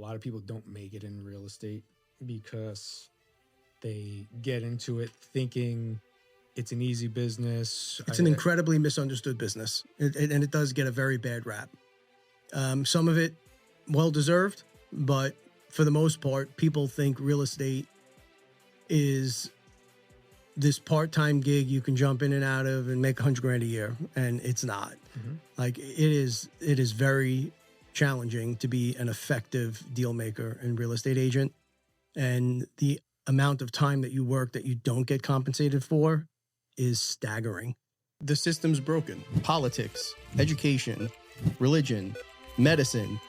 lot of people don't make it in real estate because they get into it thinking it's an easy business. It's an incredibly misunderstood business, and it does get a very bad rap. Some of it well-deserved, but for the most part, people think real estate is this part-time gig you can jump in and out of and make $100,000 a year, and it's not. Like it is very challenging to be an effective deal maker and real estate agent, and the amount of time that you work that you don't get compensated for is staggering. The system's broken. Politics, education, religion, medicine,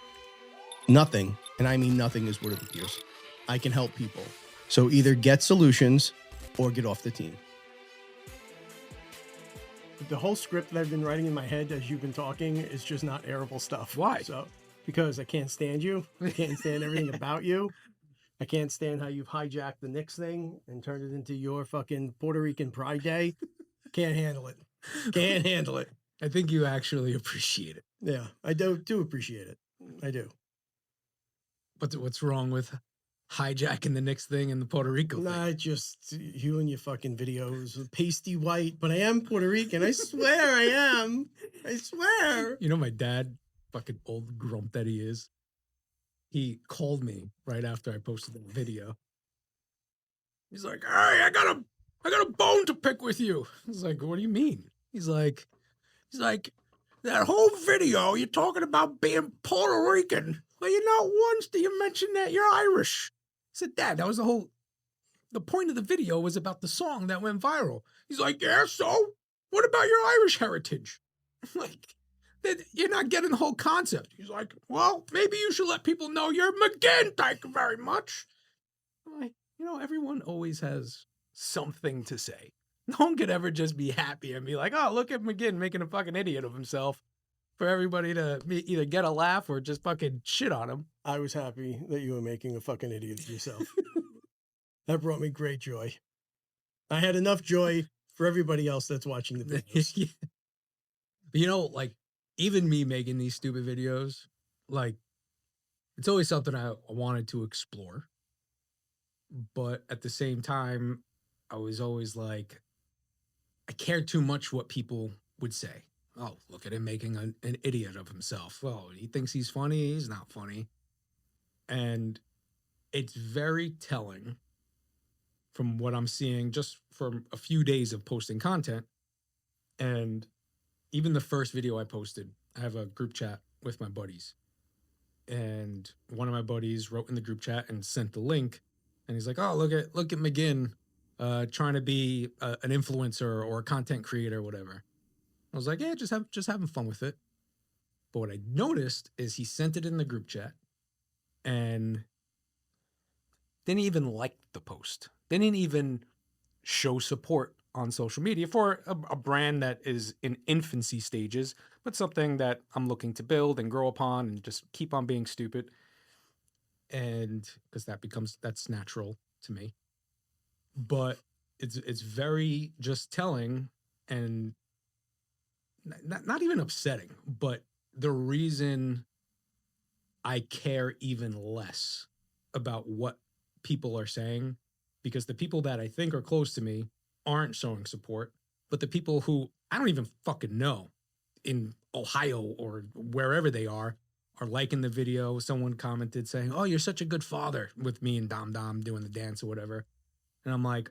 nothing, and I mean nothing, is what it appears. I can help people. So either get solutions or get off the team. The whole script that I've been writing in my head as you've been talking is just not airable stuff. Why? So, because I can't stand you. I can't stand everything about you. I can't stand how you've hijacked the Knicks thing and turned it into your fucking Puerto Rican Pride Day. Can't handle it. Can't handle it. I think you actually appreciate it. Yeah, I do appreciate it. I do. But what's wrong with hijacking the Knicks thing and the Puerto Rico thing? Nah, just you and your fucking videos with pasty white, but I am Puerto Rican. I swear I am. I swear. You know, my dad, fucking old grump that he is, he called me right after I posted the video. He's like, "Hey, I got a bone to pick with you." I was like, "What do you mean?" He's like, "That whole video you're talking about being Puerto Rican. Well, you not once do you mention that you're Irish." I said, "Dad, that was the point of the video was about the song that went viral." He's like, "Yeah, so what about your Irish heritage?" I'm like, "You're not getting the whole concept." He's like, "Well, maybe you should let people know you're McGinn. Thank you very much." I'm like, everyone always has something to say. No one could ever just be happy and be like, "Oh, look at McGinn making a fucking idiot of himself," for everybody to either get a laugh or just fucking shit on him. I was happy that you were making a fucking idiot of yourself. That brought me great joy. I had enough joy for everybody else that's watching the videos. Yeah. But like, even me making these stupid videos, like, it's always something I wanted to explore. But at the same time, I was always like, I cared too much what people would say. "Oh, look at him making an idiot of himself. Well, he thinks he's funny. He's not funny." And it's very telling from what I'm seeing just from a few days of posting content. And even the first video I posted, I have a group chat with my buddies. And one of my buddies wrote in the group chat and sent the link. And he's like, "Oh, look at McGinn trying to be an influencer or a content creator or whatever." I was like, "Yeah, just having fun with it." But what I noticed is he sent it in the group chat and didn't even like the post. Didn't even show support on social media for a brand that is in infancy stages, but something that I'm looking to build and grow upon and just keep on being stupid. And because that's natural to me. But it's very just telling and not even upsetting, but the reason I care even less about what people are saying, because the people that I think are close to me aren't showing support, but the people who I don't even fucking know in Ohio or wherever they are liking the video. Someone commented saying, "Oh, you're such a good father," with me and Dom doing the dance or whatever. And I'm like,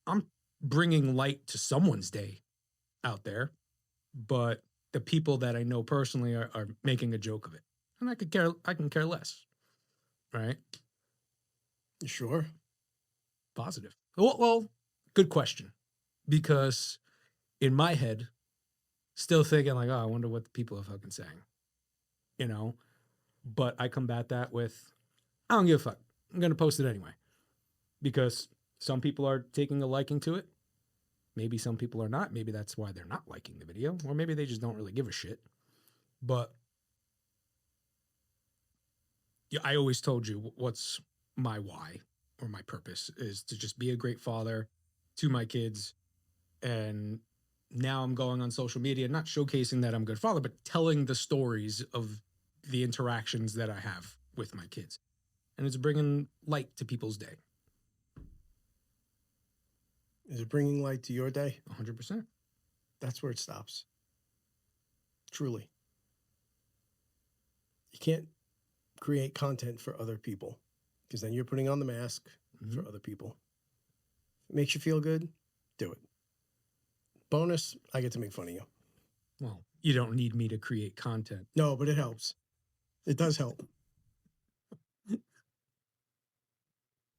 I'm bringing light to someone's day out there, but the people that I know personally are making a joke of it. And I can care less. Right? You sure? Positive. Well, good question. Because in my head, still thinking like, "Oh, I wonder what the people are fucking saying." But I combat that with, I don't give a fuck. I'm going to post it anyway. Because some people are taking a liking to it. Maybe some people are not. Maybe that's why they're not liking the video. Or maybe they just don't really give a shit. But yeah, I always told you what's my why or my purpose is to just be a great father to my kids. And now I'm going on social media, not showcasing that I'm a good father, but telling the stories of the interactions that I have with my kids. And it's bringing light to people's day. Is it bringing light to your day? 100%. That's where it stops. Truly. You can't create content for other people because then you're putting on the mask for other people. If it makes you feel good, do it. Bonus, I get to make fun of you. Well, you don't need me to create content. No, but it helps. It does help.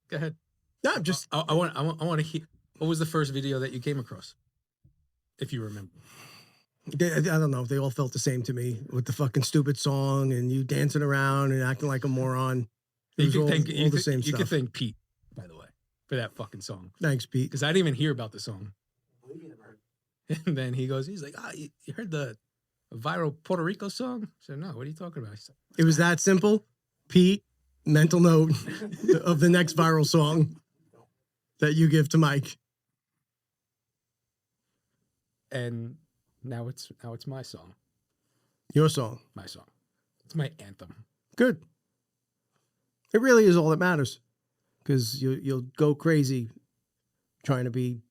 Go ahead. No, I'm just. I want to hear. What was the first video that you came across, if you remember? I don't know. They all felt the same to me with the fucking stupid song and you dancing around and acting like a moron. It was all the same stuff. You could thank Pete, by the way, for that fucking song. Thanks, Pete. Because I didn't even hear about the song. And then he's like, you heard the viral Puerto Rico song? I said, no, what are you talking about? Said, it was that simple. Pete, mental note of the next viral song that you give to Mike. And now it's my song. Your song. My song. It's my anthem. Good. It really is all that matters. Because you'll go crazy trying to be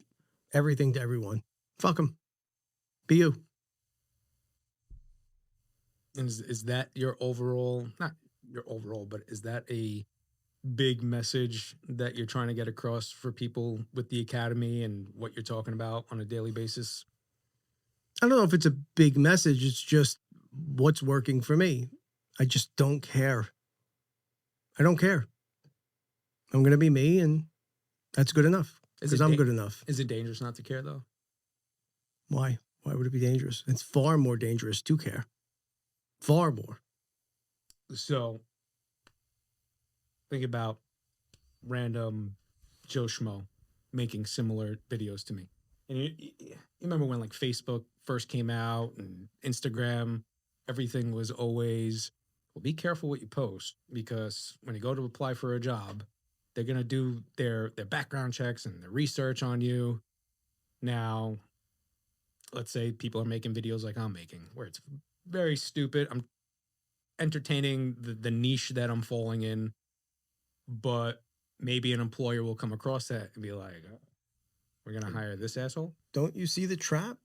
everything to everyone. Fuck them. Be you. And is that your overall, not your overall, but is that a big message that you're trying to get across for people with the Academy and what you're talking about on a daily basis? I don't know if it's a big message. It's just what's working for me. I just don't care. I don't care. I'm going to be me, and that's good enough because I'm good enough. Is it dangerous not to care, though? Why? Why would it be dangerous? It's far more dangerous to care. Far more. So think about random Joe Schmo making similar videos to me. And you remember when like Facebook first came out and Instagram, everything was always, well, be careful what you post because when you go to apply for a job, they're going to do their background checks and their research on you. Now, let's say people are making videos like I'm making where it's very stupid. I'm entertaining the niche that I'm falling in, but maybe an employer will come across that and be like, we're going to hire this asshole. Don't you see the trap?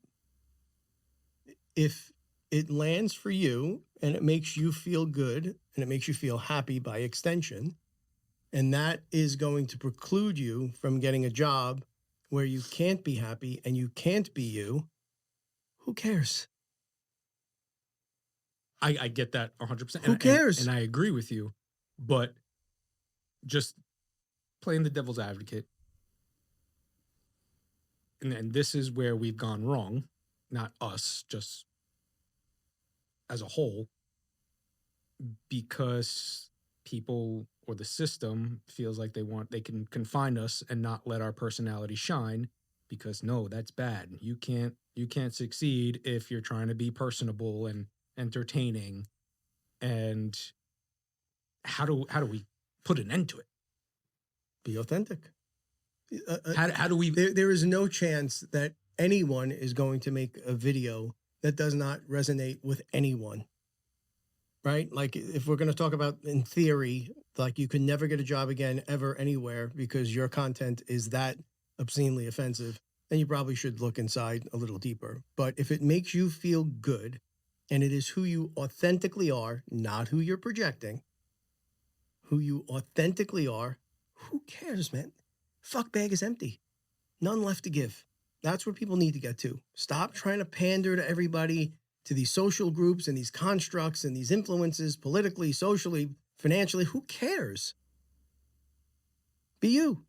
If it lands for you and it makes you feel good and it makes you feel happy by extension, and that is going to preclude you from getting a job where you can't be happy and you can't be you, who cares? I get that 100%. Who cares? And I agree with you, but just playing the devil's advocate. And this is where we've gone wrong, not us, just as a whole, because people or the system feels like they can confine us and not let our personality shine because no, that's bad. You can't succeed if you're trying to be personable and entertaining. And how do we put an end to it? Be authentic. How do we? There is no chance that anyone is going to make a video that does not resonate with anyone. Right? Like if we're going to talk about in theory, like you can never get a job again ever anywhere because your content is that obscenely offensive, then you probably should look inside a little deeper. But if it makes you feel good and it is who you authentically are, not who you're projecting, who you authentically are, who cares, man? Fuck bag is empty. None left to give. That's where people need to get to. Stop trying to pander to everybody, to these social groups and these constructs and these influences politically, socially, financially. Who cares? Be you.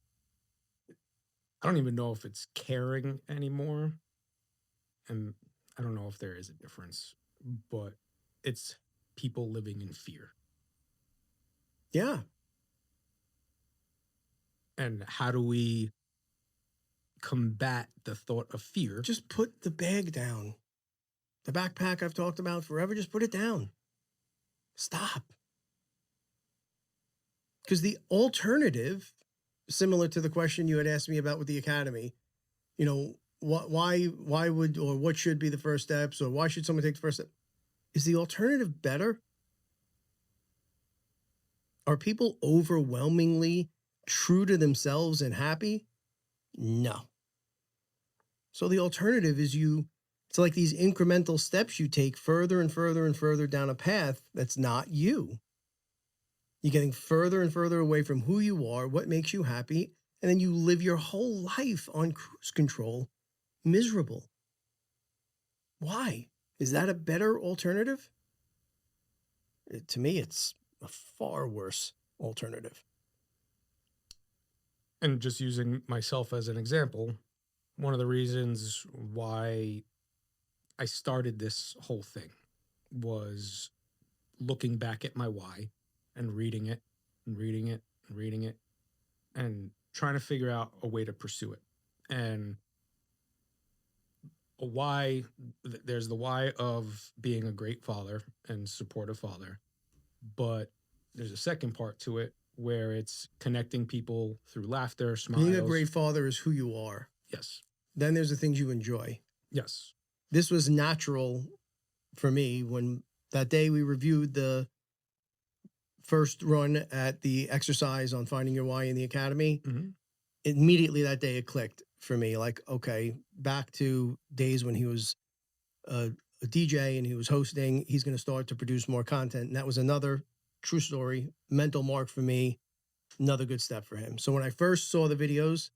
I don't even know if it's caring anymore. And I don't know if there is a difference, but it's people living in fear. Yeah. And how do we combat the thought of fear? Just put the bag down. The backpack I've talked about forever, just put it down. Stop. Because the alternative, similar to the question you had asked me about with the Academy, you know, why would, or what should be the first steps, or why should someone take the first step? Is the alternative better? Are people overwhelmingly true to themselves and happy? No. So the alternative is it's like these incremental steps you take further and further and further down a path that's not you. You're getting further and further away from who you are, what makes you happy, and then you live your whole life on cruise control, miserable. Why? Is that a better alternative? To me, it's a far worse alternative. And just using myself as an example, one of the reasons why I started this whole thing was looking back at my why and reading it and reading it and reading it and trying to figure out a way to pursue it. And a why, there's the why of being a great father and supportive father, but there's a second part to it where it's connecting people through laughter, Being a smiles. great father is who you are. Yes. Then there's the things you enjoy. Yes. This was natural for me when that day we reviewed the first run at the exercise on finding your why in the academy. Mm-hmm. Immediately that day it clicked for me. Like, okay, back to days when he was a DJ and he was hosting, he's going to start to produce more content. And that was another true story, mental mark for me, another good step for him. So when I first saw the videos,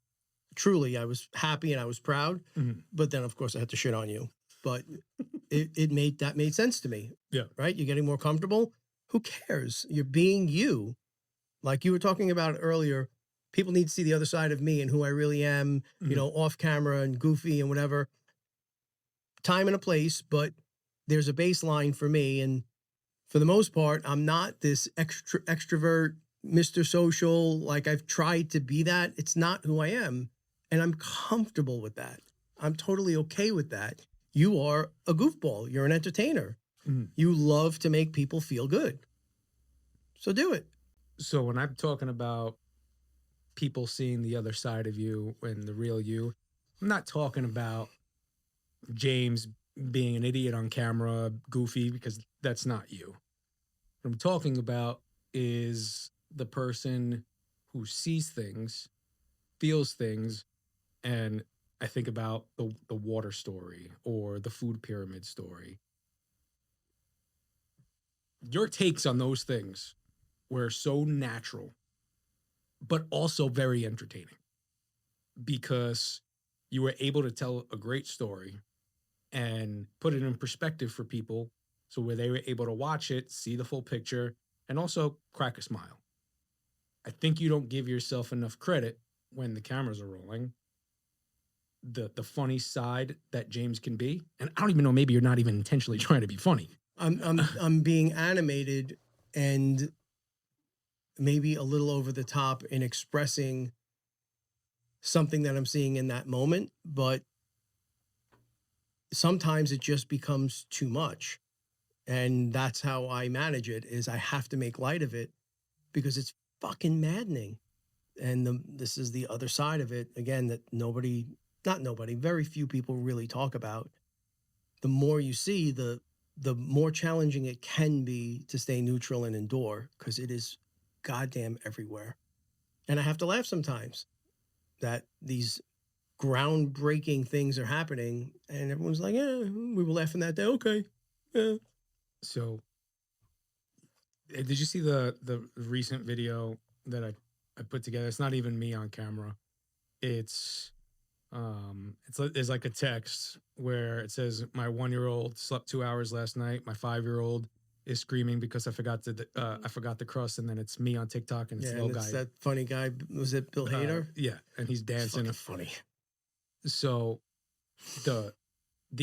truly I was happy and I was proud. Mm-hmm. But then of course I had to shit on you. But it made sense to me. Yeah. Right? You're getting more comfortable. Who cares? You're being you. Like you were talking about earlier, people need to see the other side of me and who I really am, Mm-hmm. Off camera and goofy and whatever. Time and a place, but there's a baseline for me. And for the most part, I'm not this extrovert, Mr. Social. Like I've tried to be that. It's not who I am. And I'm comfortable with that. I'm totally okay with that. You are a goofball. You're an entertainer. Mm-hmm. You love to make people feel good. So do it. So when I'm talking about people seeing the other side of you and the real you, I'm not talking about James being an idiot on camera, goofy, because that's not you. What I'm talking about is the person who sees things, feels things, and I think about the water story or the food pyramid story. Your takes on those things were so natural, but also very entertaining because you were able to tell a great story and put it in perspective for people so where they were able to watch it, see the full picture, and also crack a smile. I think you don't give yourself enough credit when the cameras are rolling. The funny side that James can be, and I don't even know, maybe you're not even intentionally trying to be funny. I'm being animated and maybe a little over the top in expressing something that I'm seeing in that moment, but sometimes it just becomes too much. And that's how I manage it is I have to make light of it because it's fucking maddening. And this is the other side of it again that very few people really talk about. The more you see, the more challenging it can be to stay neutral and endure because it is goddamn everywhere. And I have to laugh sometimes that these groundbreaking things are happening and everyone's like, yeah, we were laughing that day. Okay. Yeah. So, did you see the recent video that I put together? It's not even me on camera. It's there's like a text where it says my 1-year-old slept 2 hours last night. My 5-year-old is screaming because I forgot the crust, and then it's me on TikTok and it's Yeah, little and it's guy. that funny guy. Was it Bill Hader? Yeah, and he's It's dancing. fucking funny. So the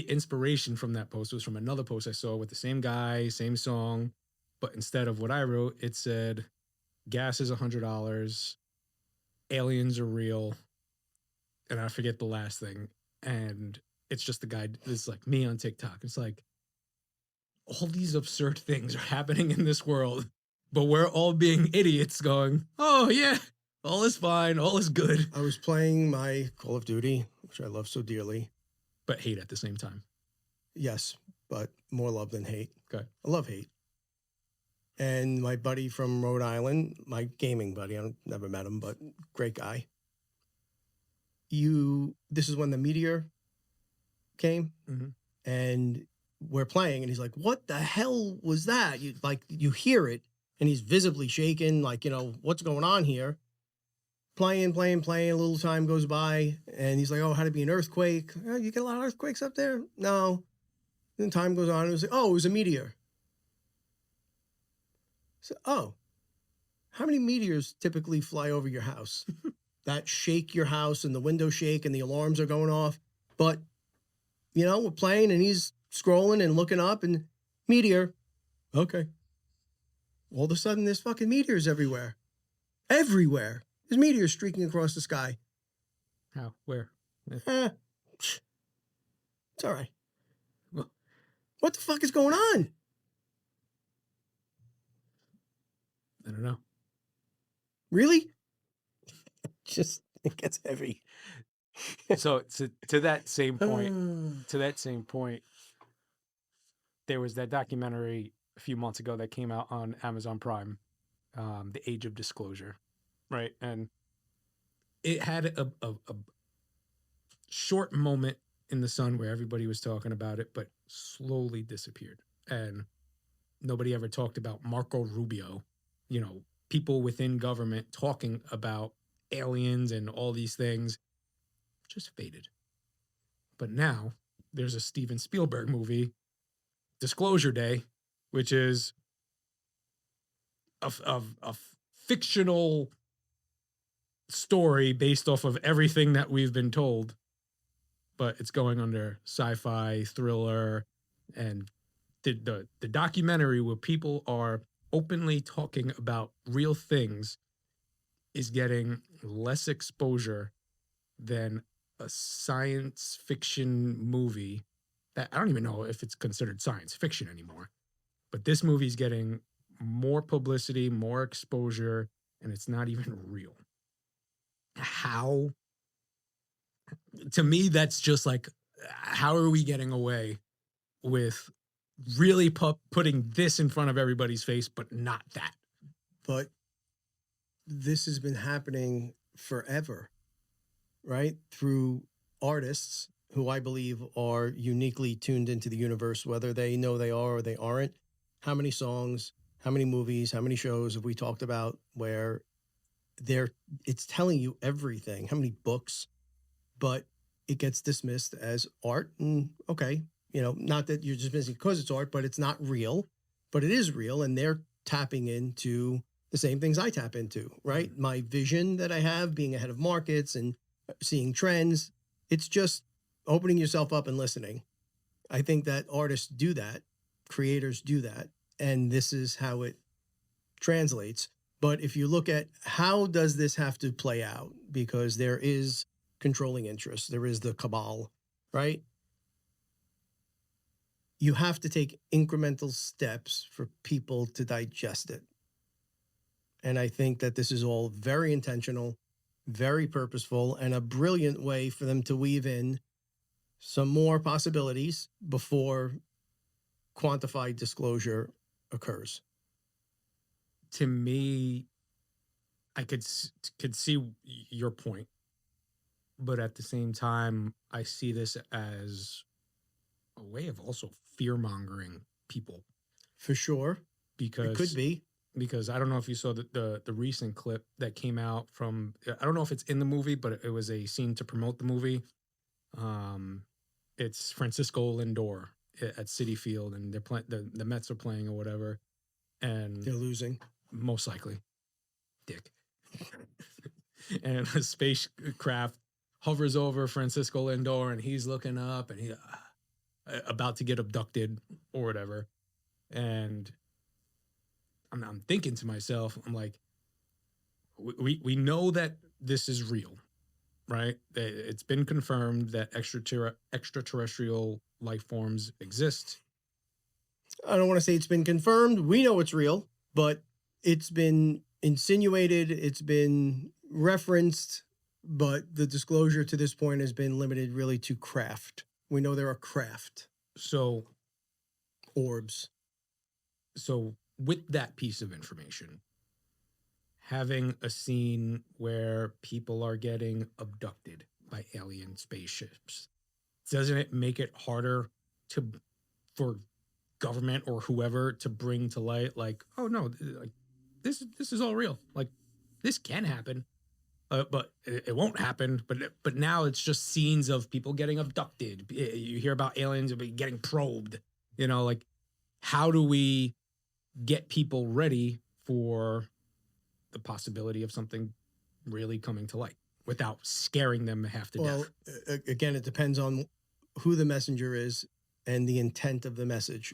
inspiration from that post was from another post I saw with the same guy, same song, but instead of what I wrote, it said, "Gas is $100, aliens are real," and I forget the last thing. And it's just the guy. It's like me on TikTok. It's like all these absurd things are happening in this world, but we're all being idiots, going, "Oh yeah, all is fine, all is good," I was playing my Call of Duty, which I love so dearly. but hate at the same time. Yes, but more love than hate. Okay. I love hate. and my buddy from Rhode Island, my gaming buddy, I never met him, but great guy. This is when the meteor came, Mhm. and we're playing, and he's like, "What the hell was that?" You hear it, and he's visibly shaken, like, what's going on here? Playing. A little time goes by, and he's like, "Oh, had to be an earthquake. Oh, you get a lot of earthquakes up there?" No. Then time goes on, and it was like, "Oh, it was a meteor." So, oh, how many meteors typically fly over your house that shake your house and the windows shake and the alarms are going off? But, we're playing and he's scrolling and looking up and meteor. Okay. All of a sudden, there's fucking meteors everywhere. Everywhere. There's meteors streaking across the sky. How? Where? Eh, it's all right. Well, What the fuck is going on? I don't know. Really? Just, it gets heavy. So to that same point, there was that documentary a few months ago that came out on Amazon Prime, The Age of Disclosure, right? And it had a short moment in the sun where everybody was talking about it, but slowly disappeared. And nobody ever talked about Marco Rubio, people within government talking about aliens and all these things, just faded. But now there's a Steven Spielberg movie, Disclosure Day, which is a fictional story based off of everything that we've been told, but it's going under sci-fi, thriller, and the documentary where people are openly talking about real things is getting less exposure than a science fiction movie that I don't even know if it's considered science fiction anymore. But this movie's getting more publicity, more exposure, and it's not even real. How? To me, that's just like, how are we getting away with really putting this in front of everybody's face, but not that? But this has been happening forever, right? Through artists who I believe are uniquely tuned into the universe, whether they know they are or they aren't. How many songs, how many movies, how many shows have we talked about where it's telling you everything? How many books? But it gets dismissed as art. And okay, not that you're just missing because it's art, but it's not real, but it is real. And they're tapping into the same things I tap into, right? My vision that I have, being ahead of markets and seeing trends. It's just opening yourself up and listening. I think that artists do that, creators do that, and this is how it translates. But if you look at how does this have to play out, because there is controlling interest, there is the cabal, right? You have to take incremental steps for people to digest it. And I think that this is all very intentional, very purposeful, and a brilliant way for them to weave in some more possibilities before quantified disclosure occurs. To me, I could see your point, but at the same time, I see this as a way of also fear mongering people. For sure. Because it could be. Because I don't know if you saw the recent clip that came out from, I don't know if it's in the movie, but it was a scene to promote the movie. It's Francisco Lindor at Citi Field, and they're playing, the Mets are playing or whatever, and they're losing, most likely, dick. And a spacecraft hovers over Francisco Lindor, and he's looking up, and he's about to get abducted or whatever, and I'm thinking to myself, I'm like, we know that this is real, right? It's been confirmed that extraterrestrial life forms exist. I don't want to say it's been confirmed. We know it's real, but it's been insinuated, it's been referenced, but the disclosure to this point has been limited really to craft. We know there are craft. So orbs. So with that piece of information, having a scene where people are getting abducted by alien spaceships, doesn't it make it harder to for government or whoever to bring to light, like, oh no, like this is all real, like this can happen, but it won't happen. But now it's just scenes of people getting abducted. You hear about aliens getting probed. Like, how do we get people ready for the possibility of something really coming to light without scaring them half to Well, death? again, it depends on who the messenger is and the intent of the message.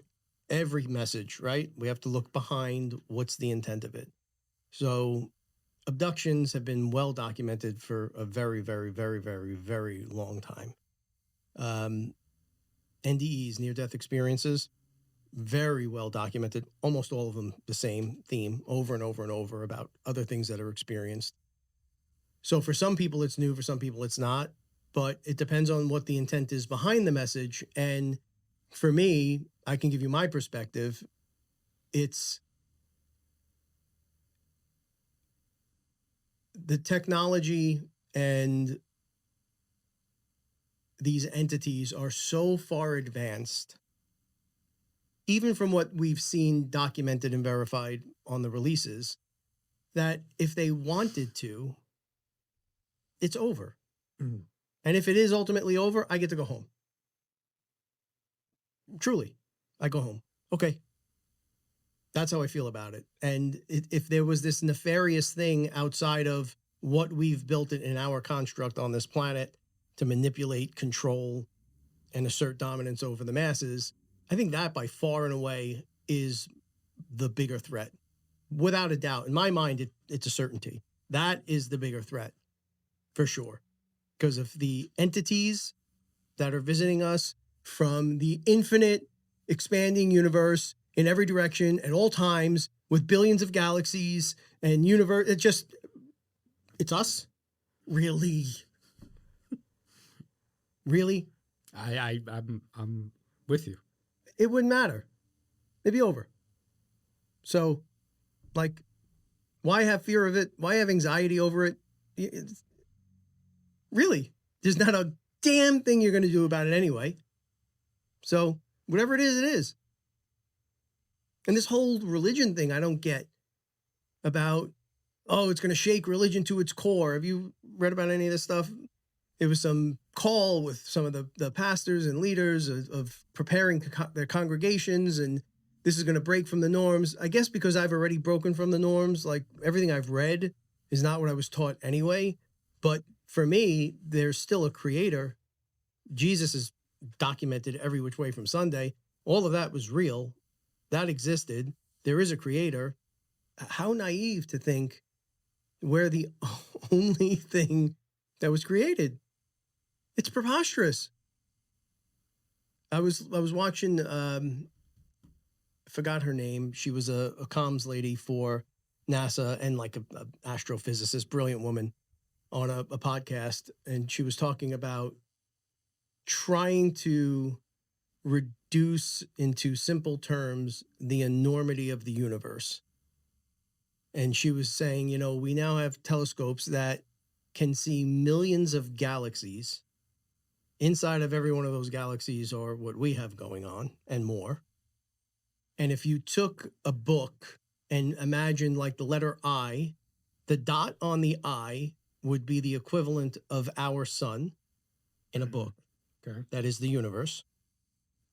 Every message, right? We have to look behind what's the intent of it. So abductions have been well documented for a very, very, very, very, very long time. NDEs, near death experiences, very well documented. Almost all of them the same theme over and over and over about other things that are experienced. So for some people it's new, for some people it's not, but it depends on what the intent is behind the message. And for me, I can give you my perspective. It's the technology and these entities are so far advanced, even from what we've seen documented and verified on the releases, that if they wanted to, it's over. Mhm. And if it is ultimately over, I get to go home. Truly, I go home. Okay. That's how I feel about it. And if there was this nefarious thing outside of what we've built it in our construct on this planet to manipulate, control, and assert dominance over the masses, I think that by far and away is the bigger threat. Without a doubt. In my mind, it's a certainty. That is the bigger threat, for sure. Because of the entities that are visiting us from the infinite expanding universe in every direction at all times with billions of galaxies and universe, it's us. Really? Really? I'm with you. It wouldn't matter. It'd be over. So, like, why have fear of it? Why have anxiety over it? Really, there's not a damn thing you're going to do about it anyway. So, whatever it is, it is. And this whole religion thing, I don't get about, oh, it's going to shake religion to its core. Have you read about any of this stuff? It was some call with some of the pastors and leaders of preparing their congregations, and this is going to break from the norms. I guess because I've already broken from the norms, like everything I've read is not what I was taught anyway. But for me, there's still a creator. Jesus is documented every which way from Sunday. All of that was real. That existed. There is a creator. How naive to think we're the only thing that was created. It's preposterous. I was watching, I forgot her name. She was a comms lady for NASA and like a astrophysicist, brilliant woman on a podcast. And she was talking about trying to reduce into simple terms the enormity of the universe. And she was saying, we now have telescopes that can see millions of galaxies. Inside of every one of those galaxies are what we have going on and more. And if you took a book and imagined like the letter I, the dot on the I would be the equivalent of our sun in a book. Okay. That is the universe.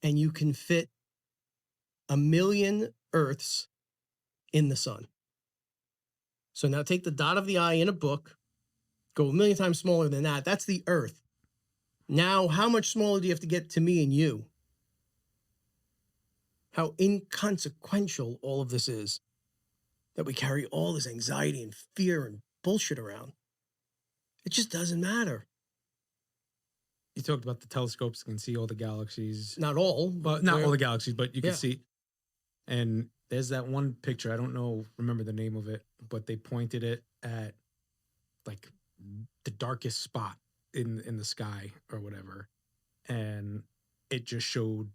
And you can fit 1,000,000 Earths in the sun. So now take the dot of the I in a book, go 1,000,000 times smaller than that. That's the Earth. Now, how much smaller do you have to get to me and you? How inconsequential all of this is, that we carry all this anxiety and fear and bullshit around. It just doesn't matter. You talked about the telescopes can see all the galaxies. Not all, But not all the galaxies, but you can Yeah. see. And there's that one picture, I don't remember the name of it, but they pointed it at like the darkest spot in the sky or whatever. And it just showed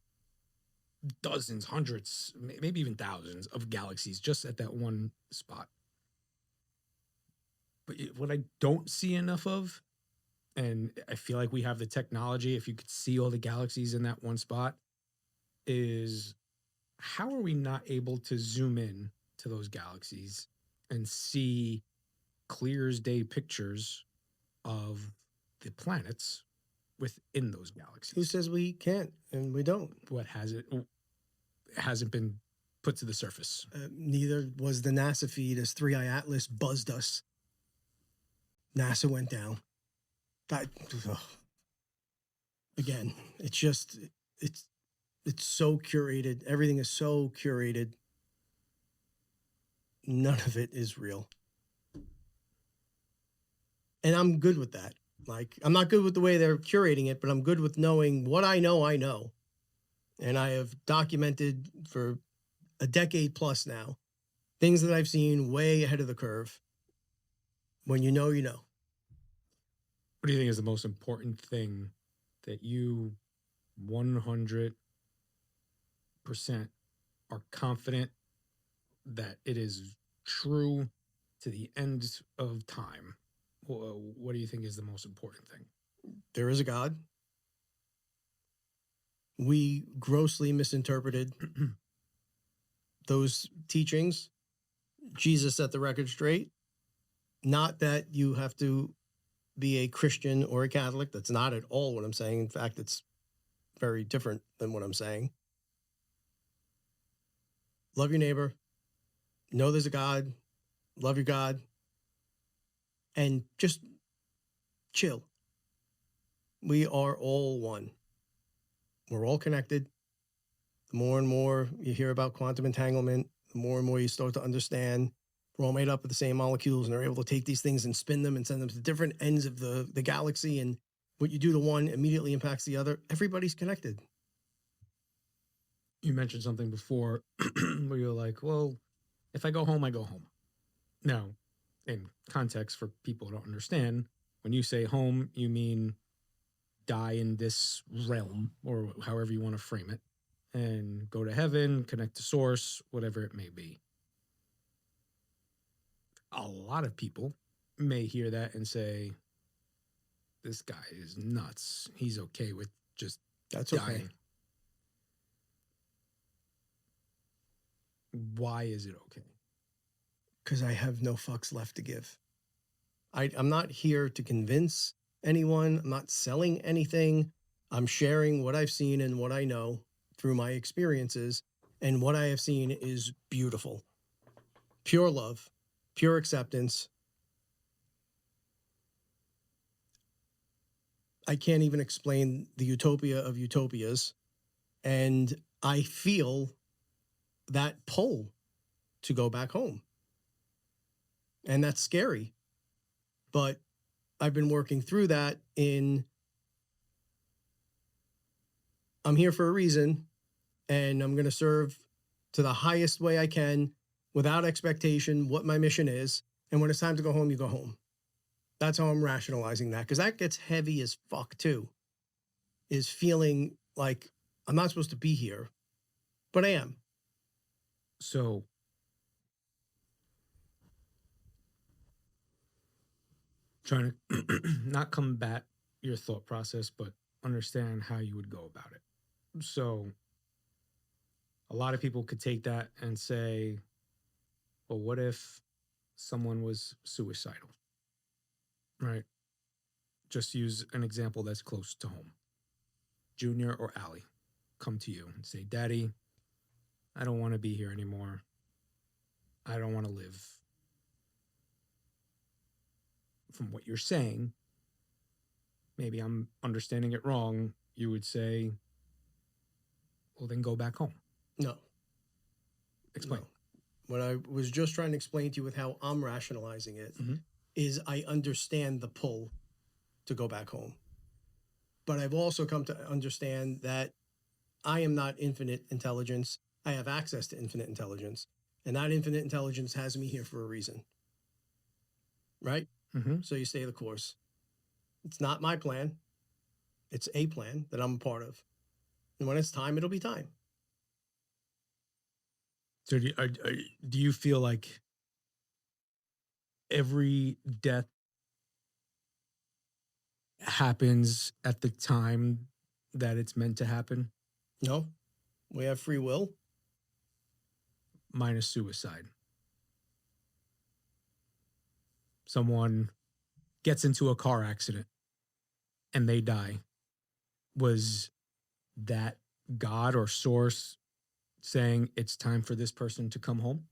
dozens, hundreds, maybe even thousands of galaxies just at that one spot. But what I don't see enough of, and I feel like we have the technology, if you could see all the galaxies in that one spot, is how are we not able to zoom in to those galaxies and see clear as day pictures of the planets within those galaxies? Who says we can't and we don't? What hasn't been put to the surface? Neither was the NASA feed as 3i Atlas buzzed us. NASA went down. That, ugh. Again, it's just, it's so curated. Everything is so curated. None of it is real. And I'm good with that. Like, I'm not good with the way they're curating it, but I'm good with knowing what I know, I know. And I have documented for a decade plus now things that I've seen way ahead of the curve. When you know, you know. What do you think is the most important thing that you 100% are confident that it is true to the end of time? What do you think is the most important thing? There is a God. We grossly misinterpreted those teachings. Jesus set the record straight. Not that you have to be a Christian or a Catholic. That's not at all what I'm saying. In fact, it's very different than what I'm saying. Love your neighbor. Know there's a God. Love your God. And just chill. We are all one. We're all connected. The more and more you hear about quantum entanglement, the more and more you start to understand we're all made up of the same molecules, and they're able to take these things and spin them and send them to different ends of the galaxy. And what you do to one immediately impacts the other. Everybody's connected. You mentioned something before where you're like, well, if I go home, I go home. Now, in context for people who don't understand, when you say home, you mean die in this realm or however you want to frame it and go to heaven, connect to source, whatever it may be. A lot of people may hear that and say, this guy is nuts. He's okay with just That's dying. okay. Why is it okay? Because I have no fucks left to give. I'm not here to convince anyone. I'm not selling anything. I'm sharing what I've seen and what I know through my experiences. And what I have seen is beautiful. Pure love, pure acceptance. I can't even explain the utopia of utopias. And I feel that pull to go back home. And that's scary. But I've been working through that I'm here for a reason, and I'm going to serve to the highest way I can without expectation what my mission is. And when it's time to go home, you go home. That's how I'm rationalizing that, because that gets heavy as fuck too, is feeling like I'm not supposed to be here, but I am. So, trying to not combat your thought process, but understand how you would go about it. So, a lot of people could take that and say, well, what if someone was suicidal? Right? Just use an example that's close to home. Junior or Allie come to you and say, Daddy, I don't want to be here anymore. I don't want to live. From what you're saying, maybe I'm understanding it wrong. You would say, well, then go back home. No. Explain. No. What I was just trying to explain to you with how I'm rationalizing it is I understand the pull to go back home. But I've also come to understand that I am not infinite intelligence. I have access to infinite intelligence. And that infinite intelligence has me here for a reason. Right? So you stay the course. It's not my plan. It's a plan that I'm a part of. And when it's time, it'll be time. So do you feel like every death happens at the time that it's meant to happen, No, we have free will. minus suicide? Someone gets into a car accident and they die. Was that God or source saying it's time for this person to come home?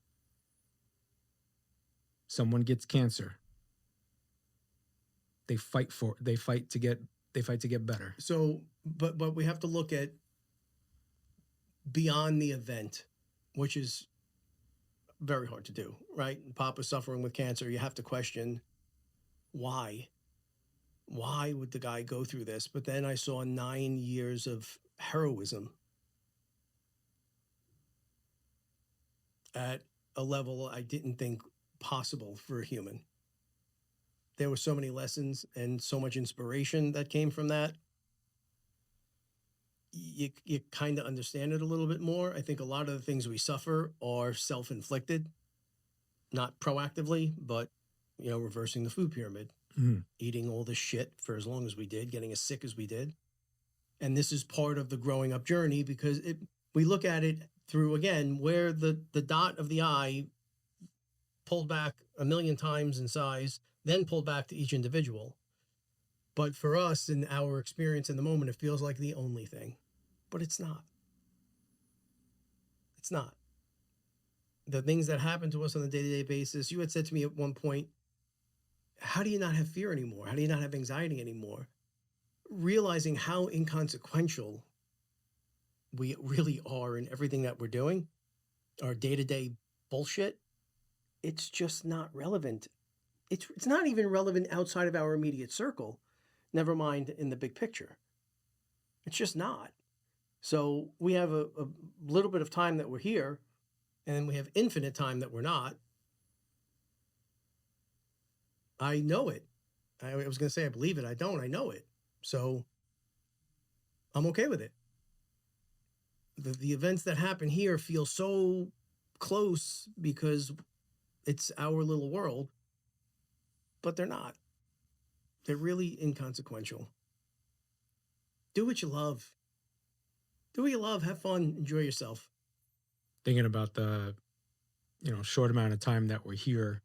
Someone gets cancer. They fight to get better. So, but we have to look at beyond the event, which is very hard to do, right? Papa's suffering with cancer. You have to question why. Why would the guy go through this? But then I saw 9 years of heroism at a level I didn't think possible for a human. There were so many lessons and so much inspiration that came from that. You kind of understand it a little bit more. I think a lot of the things we suffer are self-inflicted, not proactively, but reversing the food pyramid, eating all this shit for as long as we did, getting as sick as we did. And this is part of the growing up journey because we look at it through, again, where the dot of the eye pulled back a million times in size, then pulled back to each individual. But for us, in our experience in the moment, it feels like the only thing. But it's not. It's not. The things that happen to us on a day-to-day basis, you had said to me at one point, how do you not have fear anymore? How do you not have anxiety anymore? Realizing how inconsequential we really are in everything that we're doing, our day-to-day bullshit, it's just not relevant. It's not even relevant outside of our immediate circle, never mind in the big picture. It's just not. So we have a little bit of time that we're here, and then we have infinite time that we're not. I know it. I was going to say I believe it. I don't. I know it. So I'm okay with it. The events that happen here feel so close because it's our little world, but they're not. They're really inconsequential. Do what you love. Do what you love. Have fun. Enjoy yourself. Thinking about the short amount of time that we're here,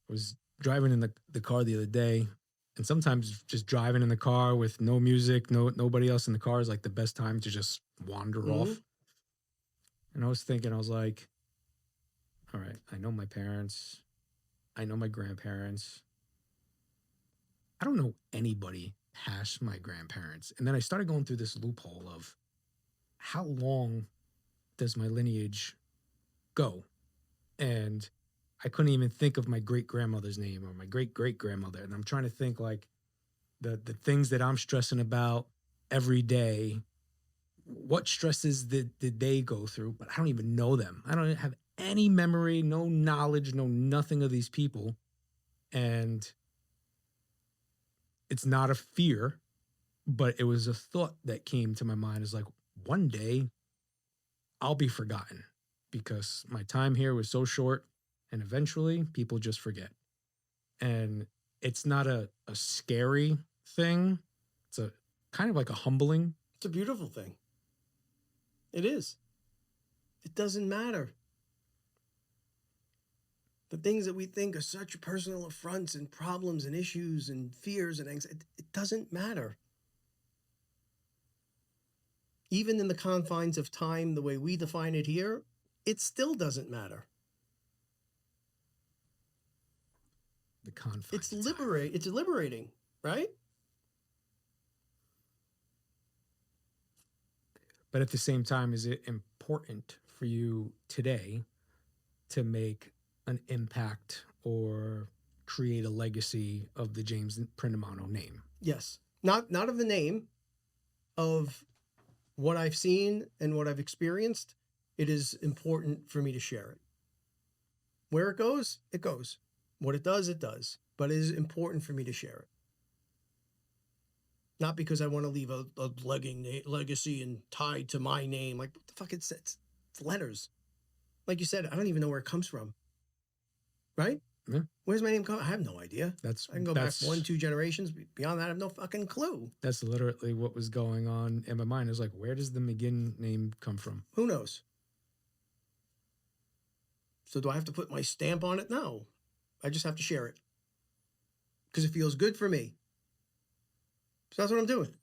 I was driving in the car the other day, and sometimes just driving in the car with no music, nobody else in the car is like the best time to just wander off. And I was thinking, I was like, all right, I know my parents, I know my grandparents. I don't know anybody past my grandparents. And then I started going through this loophole of how long does my lineage go? And I couldn't even think of my great grandmother's name or my great great grandmother. And I'm trying to think like the things that I'm stressing about every day. What stresses did they go through? But I don't even know them. I don't have any memory, no knowledge, no nothing of these people. And it's not a fear, but it was a thought that came to my mind is like, one day I'll be forgotten because my time here was so short and eventually people just forget. And it's not a scary thing. It's a kind of like a humbling. It's a beautiful thing. It is. It doesn't matter. The things that we think are such personal affronts and problems and issues and fears and anxiety, it doesn't matter. Even in the confines of time, the way we define it here, it still doesn't matter. The confines. It's liberating, right? But at the same time, is it important for you today to make an impact or create a legacy of the James Prindamano name? Yes. Not of the name, of what I've seen and what I've experienced. It is important for me to share it. Where it goes, it goes. What it does. But it is important for me to share it. Not because I want to leave a legacy and tied to my name. Like, what the fuck? It's letters. Like you said, I don't even know where it comes from. Right? Yeah. Where's my name come? I have no idea. That's I can go back 1-2 generations. Beyond that, I have no fucking clue. That's literally what was going on in my mind. It was like, where does the McGinn name come from? Who knows? So do I have to put my stamp on it? No. I just have to share it. Because it feels good for me. So that's what I'm doing.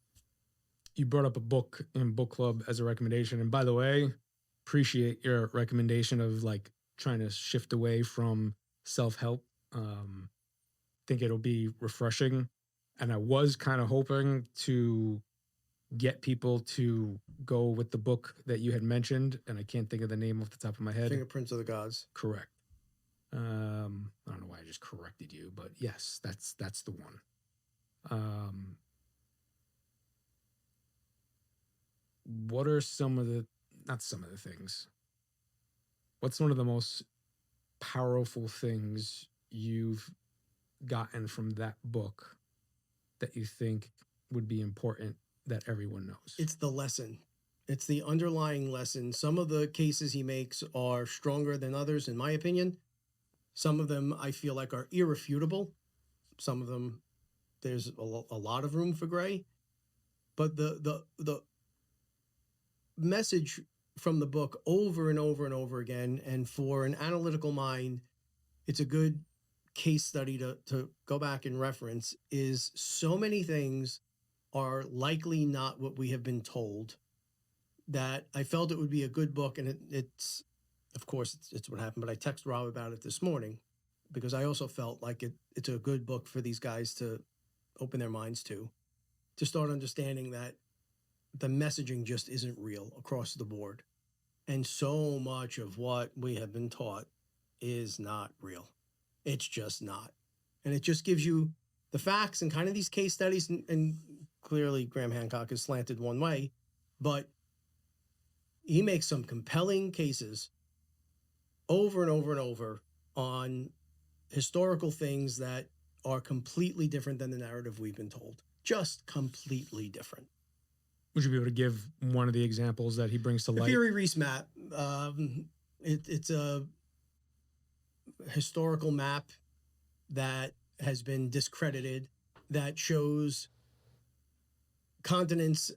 You brought up a book in book club as a recommendation. And by the way, appreciate your recommendation of like trying to shift away from self-help. Think it'll be refreshing. And I was kind of hoping to get people to go with the book that you had mentioned, and I can't think of the name off the top of my head. Fingerprints of the Gods. Correct. I don't know why I just corrected you, but yes, that's the one. What are not some of the things, what's one of the most powerful things you've gotten from that book that you think would be important that everyone knows? It's the lesson. It's the underlying lesson. Some of the cases he makes are stronger than others, in my opinion. Some of them I feel like are irrefutable. Some of them, there's a lot of room for gray. But the message from the book over and over and over again, and for an analytical mind, it's a good case study to go back and reference, is so many things are likely not what we have been told, that I felt it would be a good book. And it's of course it's what happened, but I texted Rob about it this morning because I also felt like it's a good book for these guys to open their minds to start understanding that the messaging just isn't real across the board. And so much of what we have been taught is not real. It's just not. And it just gives you the facts and kind of these case studies. And clearly Graham Hancock is slanted one way, but he makes some compelling cases over and over and over on historical things that are completely different than the narrative we've been told. Just completely different. Would you be able to give one of the examples that he brings to light? The Fury Reese map. It's a historical map that has been discredited that shows continents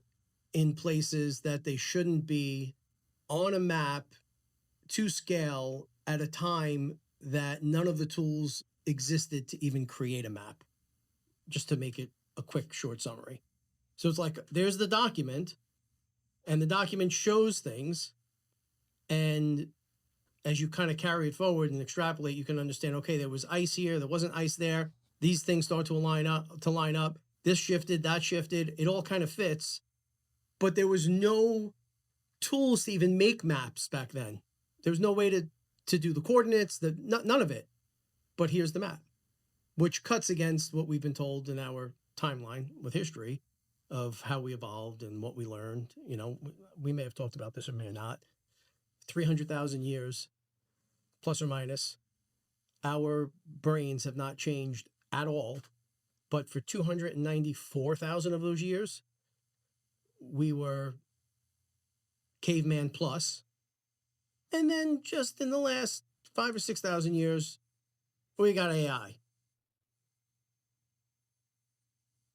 in places that they shouldn't be on a map to scale at a time that none of the tools existed to even create a map. Just to make it a quick short summary. So it's like, there's the document, and the document shows things, and as you kind of carry it forward and extrapolate, you can understand, okay, there was ice here, there wasn't ice there, these things start to line up, this shifted, that shifted, it all kind of fits. But there was no tools to even make maps back then. There was no way to do the coordinates, none of it. But here's the map, which cuts against what we've been told in our timeline with history of how we evolved and what we learned. You know, we may have talked about this or may not. 300,000 years, plus or minus, our brains have not changed at all. But for 294,000 of those years, we were caveman plus. And then just in the last 5,000 or 6,000 years, we got AI.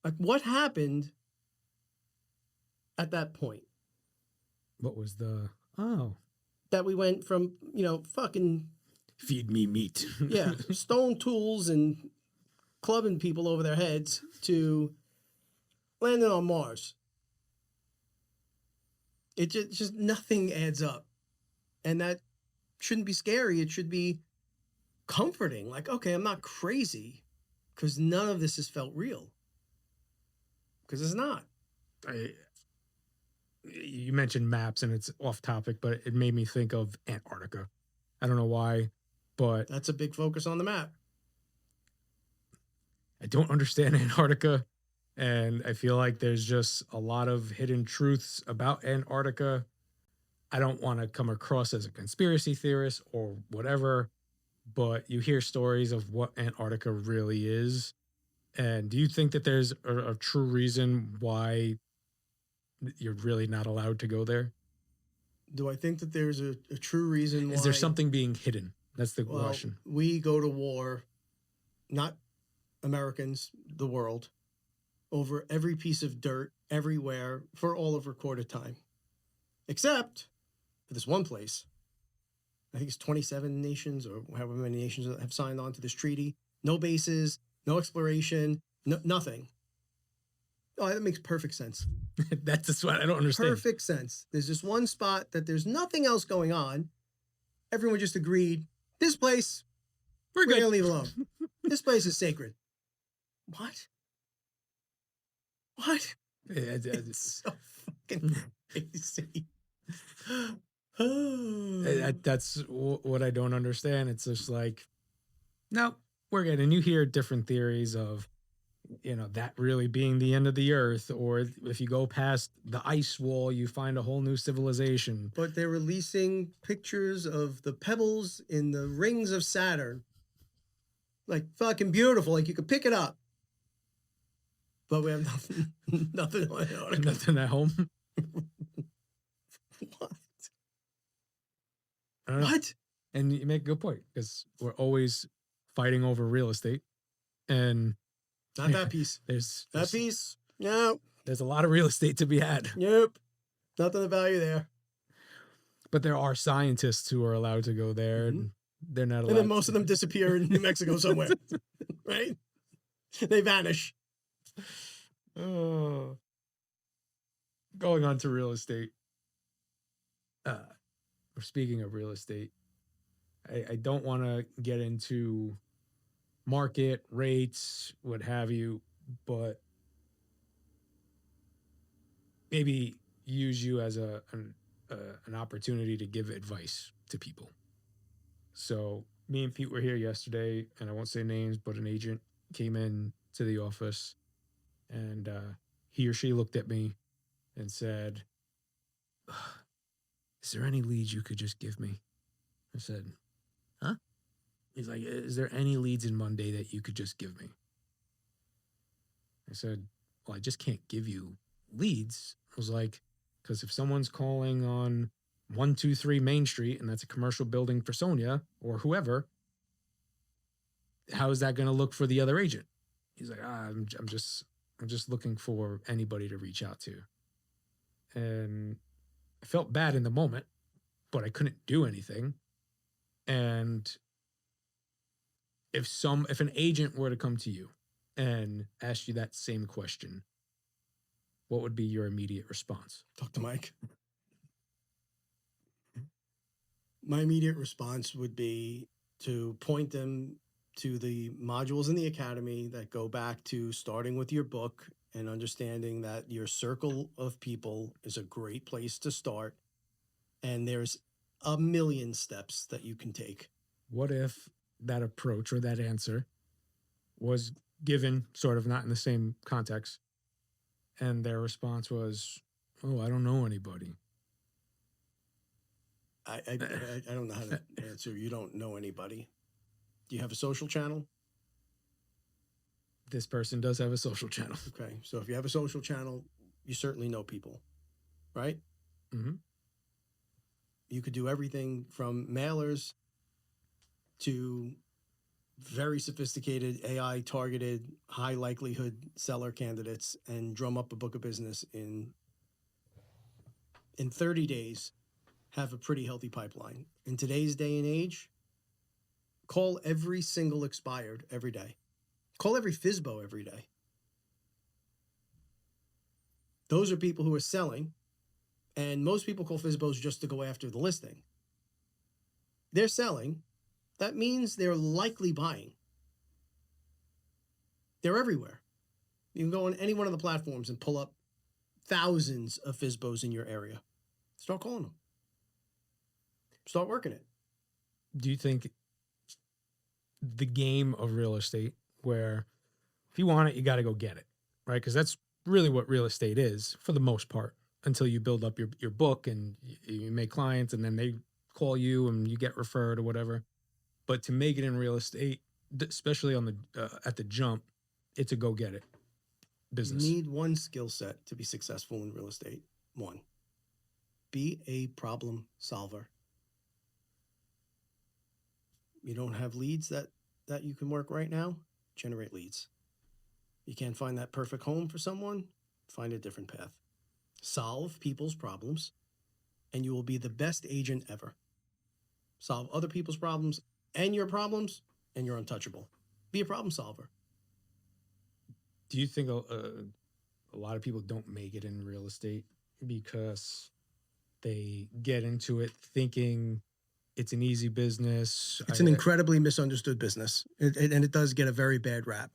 Like, what happened at that point? What was That we went from, fucking feed me meat. yeah, stone tools and clubbing people over their heads to landing on Mars. It just nothing adds up. And that shouldn't be scary. It should be comforting. Like, okay, I'm not crazy, because none of this has felt real. Because it's not. You mentioned maps, and it's off topic, but it made me think of Antarctica. I don't know why, but That's a big focus on the map. I don't understand Antarctica, and I feel like there's just a lot of hidden truths about Antarctica. I don't want to come across as a conspiracy theorist or whatever, but you hear stories of what Antarctica really is. And do you think that there's a true reason why you're really not allowed to go there? Do I think that there's a true reason why? Is there something being hidden? That's the Well, question. we go to war, not Americans, the world, over every piece of dirt everywhere for all of recorded time, except for this one place. I think it's 27 nations or however many nations have signed on to this treaty. No bases, no exploration, nothing. Oh, that makes perfect sense. That's just what I don't understand. Perfect sense. There's this one spot that there's nothing else going on. Everyone just agreed, this place, We're we're good. gonna leave alone. This place is sacred. What? What? It's so fucking crazy. That's what I don't understand. It's just like, no, we're good. And you hear different theories of, that really being the end of the earth, or if you go past the ice wall, you find a whole new civilization. But they're releasing pictures of the pebbles in the rings of Saturn. Like fucking beautiful. Like you could pick it up. But we have nothing, nothing on it. Nothing at home. What? I don't know. What? And you make a good point, because we're always fighting over real estate, and Not that piece. there's That piece. No. there's a lot of real estate to be had. Nope. Nothing of value there. But there are scientists who are allowed to go there, and they're not allowed. And then most of them disappear in New Mexico somewhere. Right? They vanish. Oh. Going on to real estate. Speaking of real estate, I don't want to get into market rates, what have you, but maybe use you as an opportunity to give advice to people. So me and Pete were here yesterday, and I won't say names, but an agent came in to the office, and he or she looked at me and said, "Is there any leads you could just give me?" I said, "Huh?" He's like, "Is there any leads in Monday that you could just give me?" I said, "Well, I just can't give you leads." I was like, because if someone's calling on 123 Main Street and that's a commercial building for Sonia or whoever, how is that going to look for the other agent? He's like, I'm just looking for anybody to reach out to. And I felt bad in the moment, but I couldn't do anything. And if an agent were to come to you and ask you that same question, what would be your immediate response? Talk to Mike. My immediate response would be to point them to the modules in the academy that go back to starting with your book and understanding that your circle of people is a great place to start. And there's a million steps that you can take. What if that approach or that answer was given sort of not in the same context, and their response was, "Oh, I don't know anybody." I don't know how to answer. You don't know anybody. Do you have a social channel? This person does have a social channel. Okay. So if you have a social channel, you certainly know people, right? Mm-hmm. You could do everything from mailers to very sophisticated AI targeted high likelihood seller candidates and drum up a book of business in 30 days, have a pretty healthy pipeline. In today's day and age, call every single expired every day. Call every FSBO every day. Those are people who are selling, and most people call FSBOs just to go after the listing. They're selling. That means they're likely buying. They're everywhere. You can go on any one of the platforms and pull up thousands of FSBOs in your area. Start calling them. Start working it. Do you think the game of real estate, where if you want it, you got to go get it, right? Because that's really what real estate is for the most part, until you build up your book and you make clients, and then they call you and you get referred or whatever. But to make it in real estate, especially on the at the jump, it's a go get it business. You need one skill set to be successful in real estate. One. Be a problem solver. You don't have leads that you can work right now? Generate leads. You can't find that perfect home for someone? Find a different path. Solve people's problems, and you will be the best agent ever. Solve other people's problems, and you're untouchable. Be a problem solver. Do you think a lot of people don't make it in real estate because they get into it thinking it's an easy business? It's an incredibly misunderstood business, and it does get a very bad rap.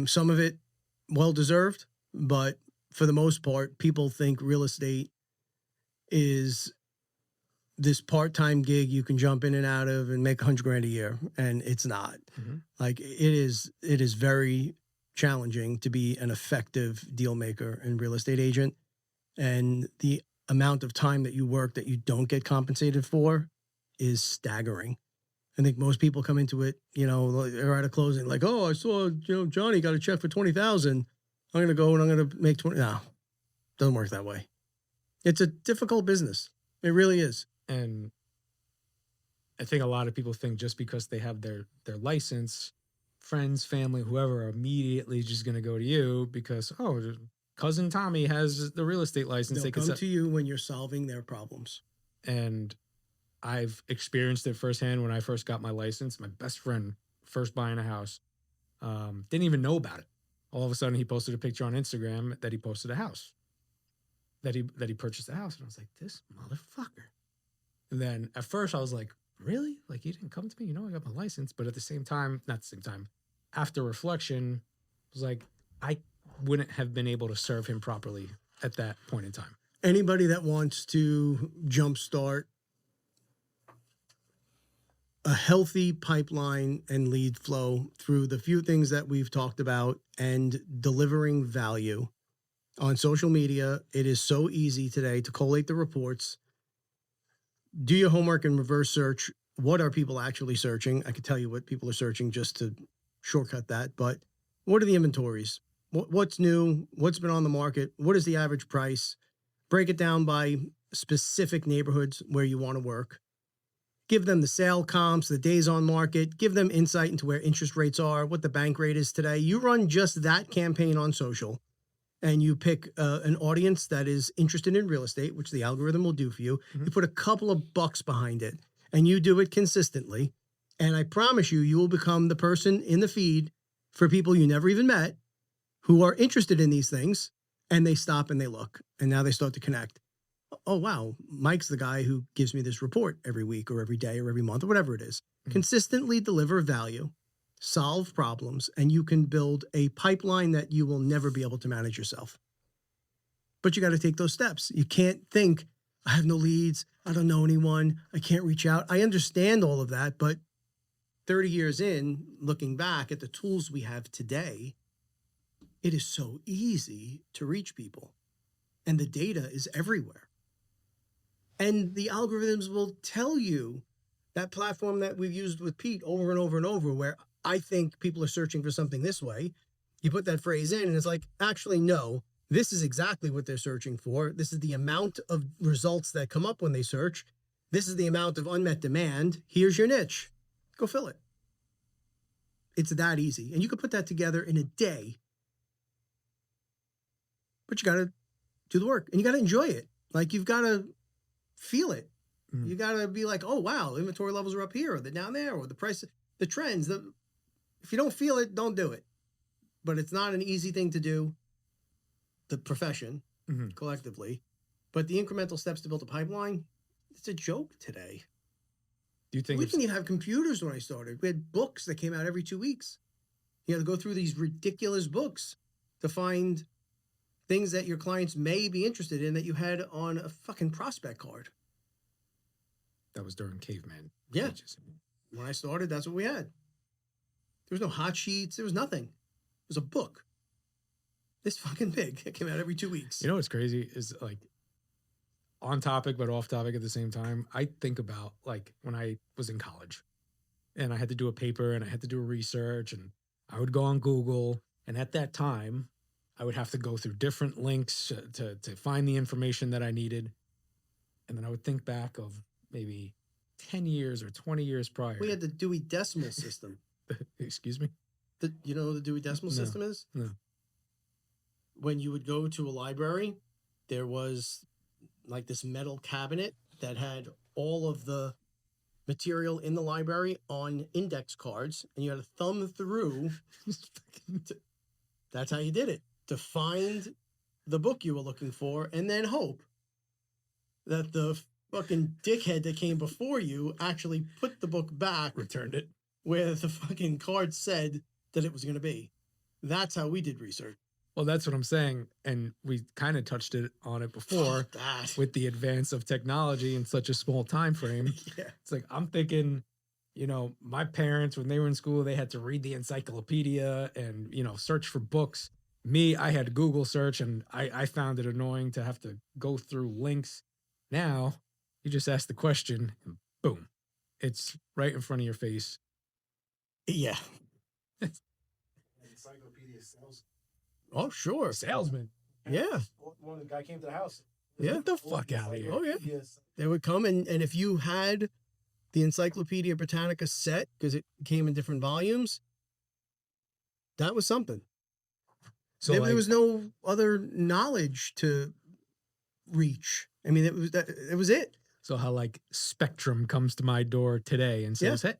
Some of it well deserved, but for the most part, people think real estate is this part-time gig you can jump in and out of and make 100 grand a year, and it's not. Like it is very challenging to be an effective deal maker and real estate agent, and the amount of time that you work that you don't get compensated for is staggering. I think most people come into it, they're at a closing like, oh, I saw, Johnny got a check for 20,000. I'm going to go and I'm going to make 20. No, doesn't work that way. It's a difficult business. It really is. And I think a lot of people think just because they have their license, friends, family, whoever are immediately just going to go to you because, oh, cousin Tommy has the real estate license. They'll come to you when you're solving their problems. And I've experienced it firsthand when I first got my license. My best friend, first buying a house, didn't even know about it. All of a sudden, he posted a picture on Instagram that he posted a house, that he purchased a house. And I was like, this motherfucker. And then at first I was like, really? Like, you didn't come to me? I got my license. But at the same time, not the same time, after reflection, I was like, I wouldn't have been able to serve him properly at that point in time. Anybody that wants to jumpstart a healthy pipeline and lead flow through the few things that we've talked about and delivering value on social media, it is so easy today to collate the reports. Do your homework and reverse search. What are people actually searching? I could tell you what people are searching just to shortcut that, but what are the inventories? What's new? What's been on the market? What is the average price? Break it down by specific neighborhoods where you want to work. Give them the sale comps, the days on market. Give them insight into where interest rates are, what the bank rate is today. You run just that campaign on social, and you pick an audience that is interested in real estate, which the algorithm will do for you. You put a couple of bucks behind it, and you do it consistently. And I promise you, you will become the person in the feed for people you never even met who are interested in these things, and they stop and they look, and now they start to connect. Oh, wow, Mike's the guy who gives me this report every week or every day or every month or whatever it is. Consistently deliver value, solve problems, and you can build a pipeline that you will never be able to manage yourself. But you got to take those steps. You can't think, I have no leads, I don't know anyone, I can't reach out. I understand all of that, but 30 years in, looking back at the tools we have today, it is so easy to reach people. And the data is everywhere. And the algorithms will tell you that platform that we've used with Pete over and over and over, where I think people are searching for something this way. You put that phrase in and it's like, actually, no, this is exactly what they're searching for. This is the amount of results that come up when they search. This is the amount of unmet demand. Here's your niche. Go fill it. It's that easy. And you can put that together in a day. But you got to do the work and you got to enjoy it. Like, you've got to feel it. You got to be like, oh, wow, inventory levels are up here, or they're down there, or the price, the trends. If you don't feel it, don't do it. But it's not an easy thing to do, the profession, collectively. But the incremental steps to build a pipeline, it's a joke today. Do you think we didn't even have computers when I started? We had books that came out every 2 weeks. You had to go through these ridiculous books to find things that your clients may be interested in that you had on a fucking prospect card. That was during caveman. Yeah. When I started, that's what we had. There was no hot sheets. There was nothing. It was a book. This fucking big. It came out every 2 weeks. You know what's crazy is, like, on topic but off topic at the same time. I think about, like, when I was in college and I had to do a paper and I had to do research, and I would go on Google, and at that time I would have to go through different links to find the information that I needed. and then I would think back of maybe 10 years or 20 years prior. We had the Dewey Decimal System. Excuse me? You know what the Dewey Decimal No. System is? No. When you would go to a library, there was like this metal cabinet that had all of the material in the library on index cards, and you had to thumb through. That's how you did it, to find the book you were looking for, and then hope that the fucking dickhead that came before you actually put the book back, Returned it. where the fucking card said that it was going to be. That's how we did research. Well, that's what I'm saying. And we kind of touched it on it before with the advance of technology in such a small time frame. Yeah. It's like, I'm thinking, you know, my parents, when they were in school, they had to read the encyclopedia and, you know, search for books. Me, I had Google search, and I found it annoying to have to go through links. Now, you just ask the question and boom, it's right in front of your face. Yeah. Encyclopedia sales. Oh, sure. Salesman. Yeah. When the guy came to the house. Yeah. Get the fuck out of here. Oh, yeah. Yes. They would come, and if you had the Encyclopedia Britannica set, because it came in different volumes, that was something. So There was no other knowledge to reach. I mean, it was it. So how like Spectrum comes to my door today and says, hey,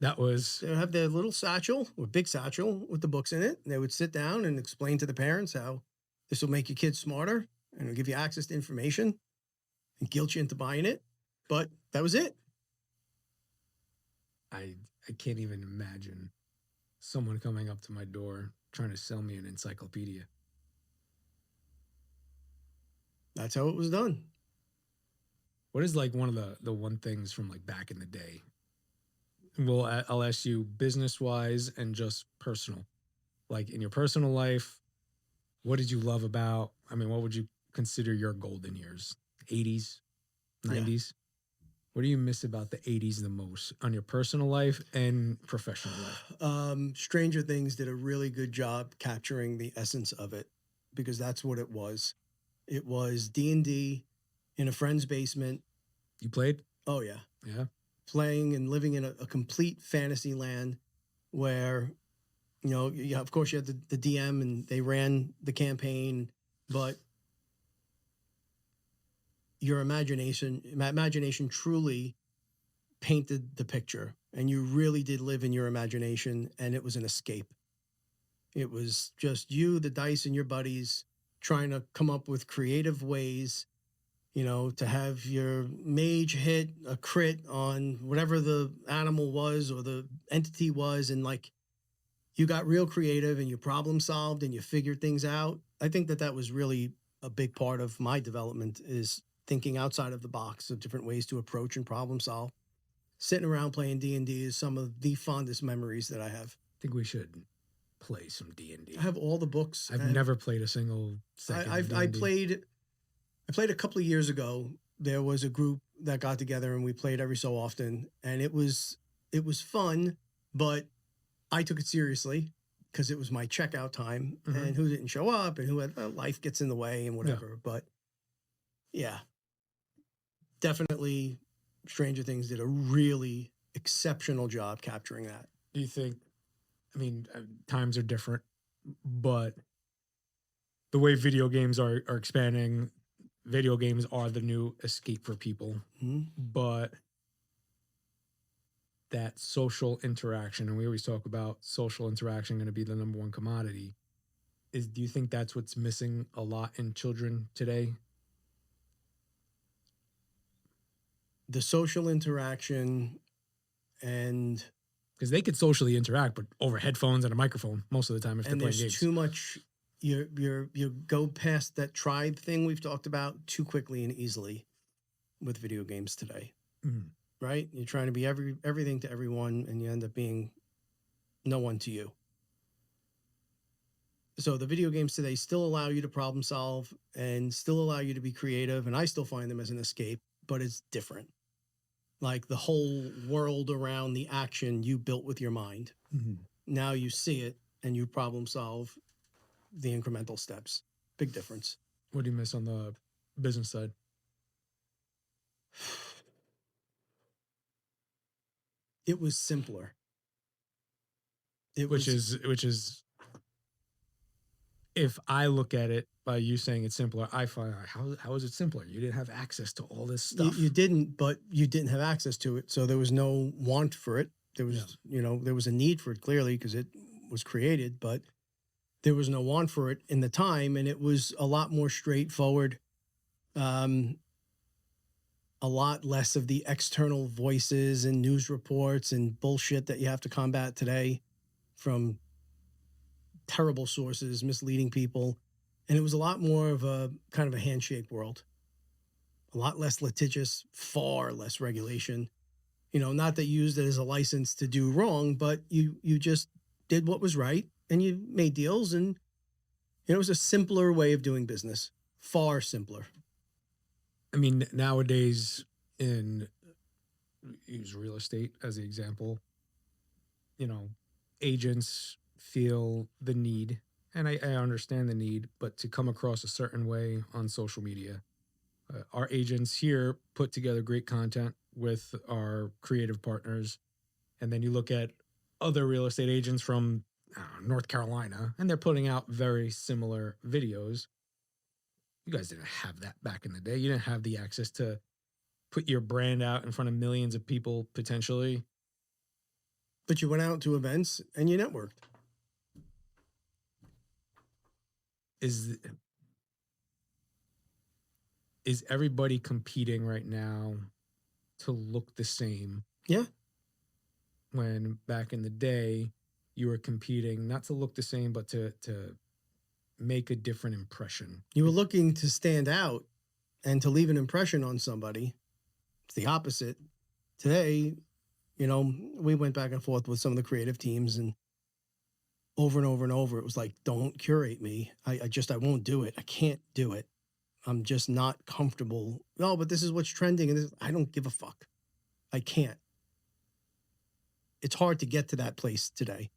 that was. They would have their little satchel, or big satchel with the books in it. And they would sit down and explain to the parents how this will make your kids smarter and it'll give you access to information and guilt you into buying it. But that was it. I can't even imagine someone coming up to my door trying to sell me an encyclopedia. That's how it was done. What is like one of the one things from like back in the day? Well, I'll ask you business wise and just personal. Like in your personal life, what did you love about? I mean, what would you consider your golden years? 80s, 90s? What do you miss about the 80s the most on your personal life and professional life? Stranger Things did a really good job capturing the essence of it, because that's what it was. It was D&D in a friend's basement. You played? Oh, yeah. Yeah. Playing and living in a complete fantasy land where, you know, of course you had the DM and they ran the campaign, but your imagination truly painted the picture, and you really did live in your imagination, and it was an escape. It was just you, the dice, and your buddies trying to come up with creative ways, you know, to have your mage hit a crit on whatever the animal was or the entity was, and like you got real creative and you problem solved and you figured things out. I think that was really a big part of my development, is thinking outside of the box of different ways to approach and problem solve. Sitting around playing D&D is some of the fondest memories that I have. I think we should play some D&D. I have all the books. I've never played a single second. I played a couple of years ago. There was a group that got together and we played every so often, and it was fun, but I took it seriously because it was my checkout time, and who didn't show up and who had life gets in the way and whatever. Yeah. But yeah, definitely Stranger Things did a really exceptional job capturing that. Do you think, I mean, times are different, but the way video games are expanding, video games are the new escape for people, but that social interaction, and we always talk about social interaction going to be the number one commodity, do you think that's what's missing a lot in children today? The social interaction, and because they could socially interact, but over headphones and a microphone most of the time if they're playing games. And there's too much. You go past that tribe thing we've talked about too quickly and easily with video games today, right? You're trying to be everything to everyone, and you end up being no one to you. So the video games today still allow you to problem solve and still allow you to be creative, and I still find them as an escape, but it's different. Like the whole world around the action you built with your mind. Now you see it and you problem solve the incremental steps. Big difference. What do you miss on the business side? It was simpler. It which was is if I look at it by you saying it's simpler, I find how is it simpler? You didn't have access to all this you, stuff. you didn't, but you didn't have access to it, so there was no want for it. There was, Yeah. you know, there was a need for it clearly because it was created, but there was no want for it in the time, and it was a lot more straightforward. A lot less of the external voices and news reports and bullshit that you have to combat today from terrible sources, misleading people. And it was a lot more of a kind of a handshake world, a lot less litigious, far less regulation. You know, not that you used it as a license to do wrong, but you just did what was right and you made deals, and it was a simpler way of doing business, far simpler. I mean, nowadays, in use real estate as the example, you know, agents feel the need, and I understand the need, but to come across a certain way on social media. Our agents here put together great content with our creative partners. And then you look at other real estate agents from North Carolina, and they're putting out very similar videos. You guys didn't have that back in the day. You didn't have the access to put your brand out in front of millions of people potentially. But you went out to events and you networked. Is is everybody competing right now to look the same? Yeah. When back in the day you were competing not to look the same, but to make a different impression. You were looking to stand out and to leave an impression on somebody. It's the opposite. Today, you know, we went back and forth with some of the creative teams, and over and over and over, it was like, don't curate me. I won't do it. I can't do it. I'm just not comfortable. No, but this is what's trending. And I don't give a fuck. I can't. It's hard to get to that place today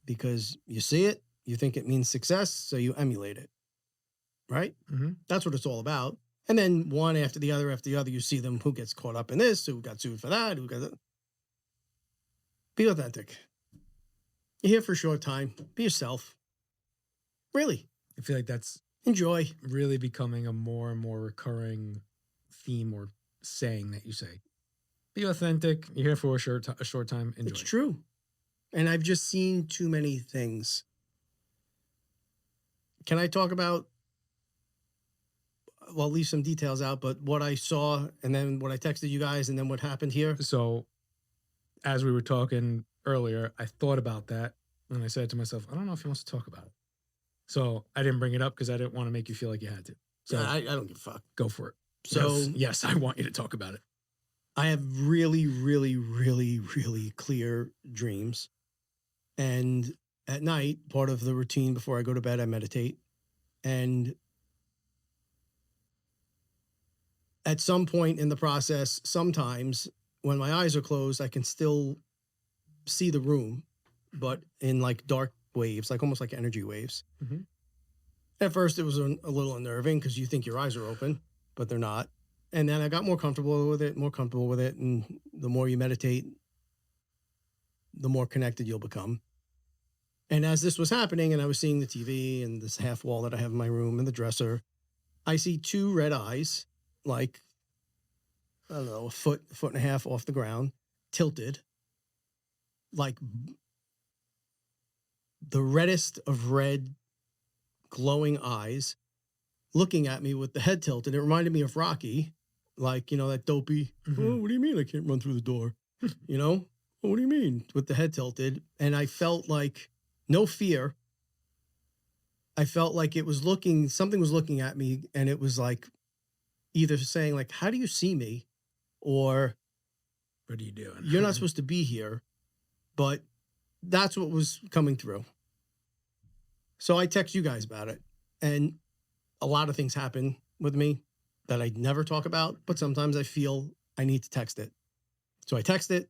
because you see it, you think it means success, so you emulate it. Right? Mm-hmm. That's what it's all about. And then one after the other, you see them who gets caught up in this, who got sued for that, who got that. Be authentic. You're here for a short time. Be yourself. Really. I feel like that's Enjoy. really becoming a more and more recurring theme or saying that you say. Be authentic. You're here for a short time. Enjoy. It's true. And I've just seen too many things. Can I talk about, well, I'll leave some details out, but what I saw and then what I texted you guys and then what happened here? So as we were talking earlier, I thought about that and I said to myself, I don't know if he wants to talk about it. So I didn't bring it up because I didn't want to make you feel like you had to. So yeah, I don't give a fuck. Go for it. So yes, I want you to talk about it. I have really, really, really, really clear dreams. And at night, part of the routine before I go to bed, I meditate. And at some point in the process, sometimes when my eyes are closed, I can still see the room, but in like dark waves, like almost like energy waves. Mm-hmm. At first, it was a little unnerving because you think your eyes are open, but they're not. And then I got more comfortable with it. And the more you meditate, the more connected you'll become. And as this was happening, and I was seeing the TV and this half wall that I have in my room and the dresser, I see two red eyes, like, I don't know, a foot and a half off the ground, tilted, like the reddest of red, glowing eyes, looking at me with the head tilted. It reminded me of Rocky, like, you know, that dopey, oh, what do you mean I can't run through the door? You know, oh, what do you mean? With the head tilted. And I felt like no fear. I felt like it was something was looking at me, and it was like either saying like, how do you see me? Or what are you doing? You're not supposed to be here. But that's what was coming through. So I text you guys about it. And a lot of things happen with me that I never talk about, but sometimes I feel I need to text it. So I text it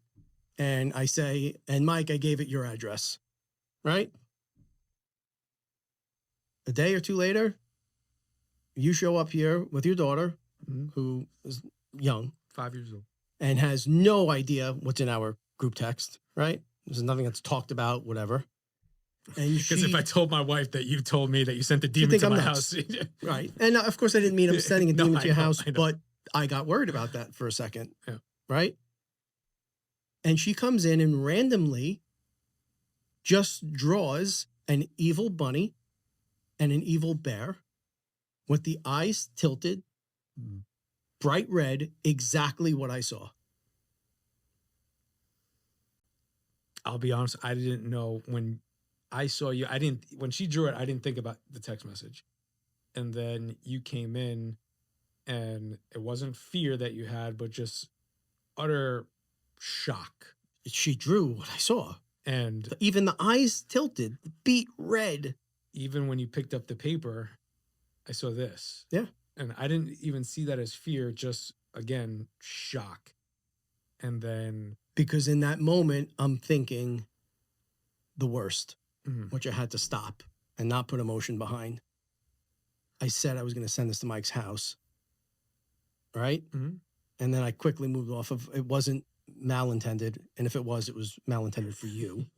and I say, and Mike, I gave it your address, right? A day or two later, you show up here with your daughter, who is young, 5 years old. and has no idea what's in our group text, right? There's nothing that's talked about, whatever. And Because if I told my wife that you told me that you sent the demon think to I'm my nuts. house, right. And of course, I didn't mean I'm sending a No, demon I to your know, house, I know. but I got worried about that for a second. Yeah. Right. And she comes in and randomly just draws an evil bunny and an evil bear with the eyes tilted, bright red, exactly what I saw. I'll be honest, I didn't know when I saw you. When she drew it, I didn't think about the text message. And then you came in and it wasn't fear that you had, but just utter shock. She drew what I saw. And even the eyes tilted, beat red. Even when you picked up the paper, I saw this. Yeah. And I didn't even see that as fear, just again, shock. And then because in that moment, I'm thinking the worst, Mhm. which I had to stop and not put emotion behind. I said I was going to send this to Mike's house. Right. Mhm. And then I quickly moved off of it. Wasn't malintended. And if it was malintended for you.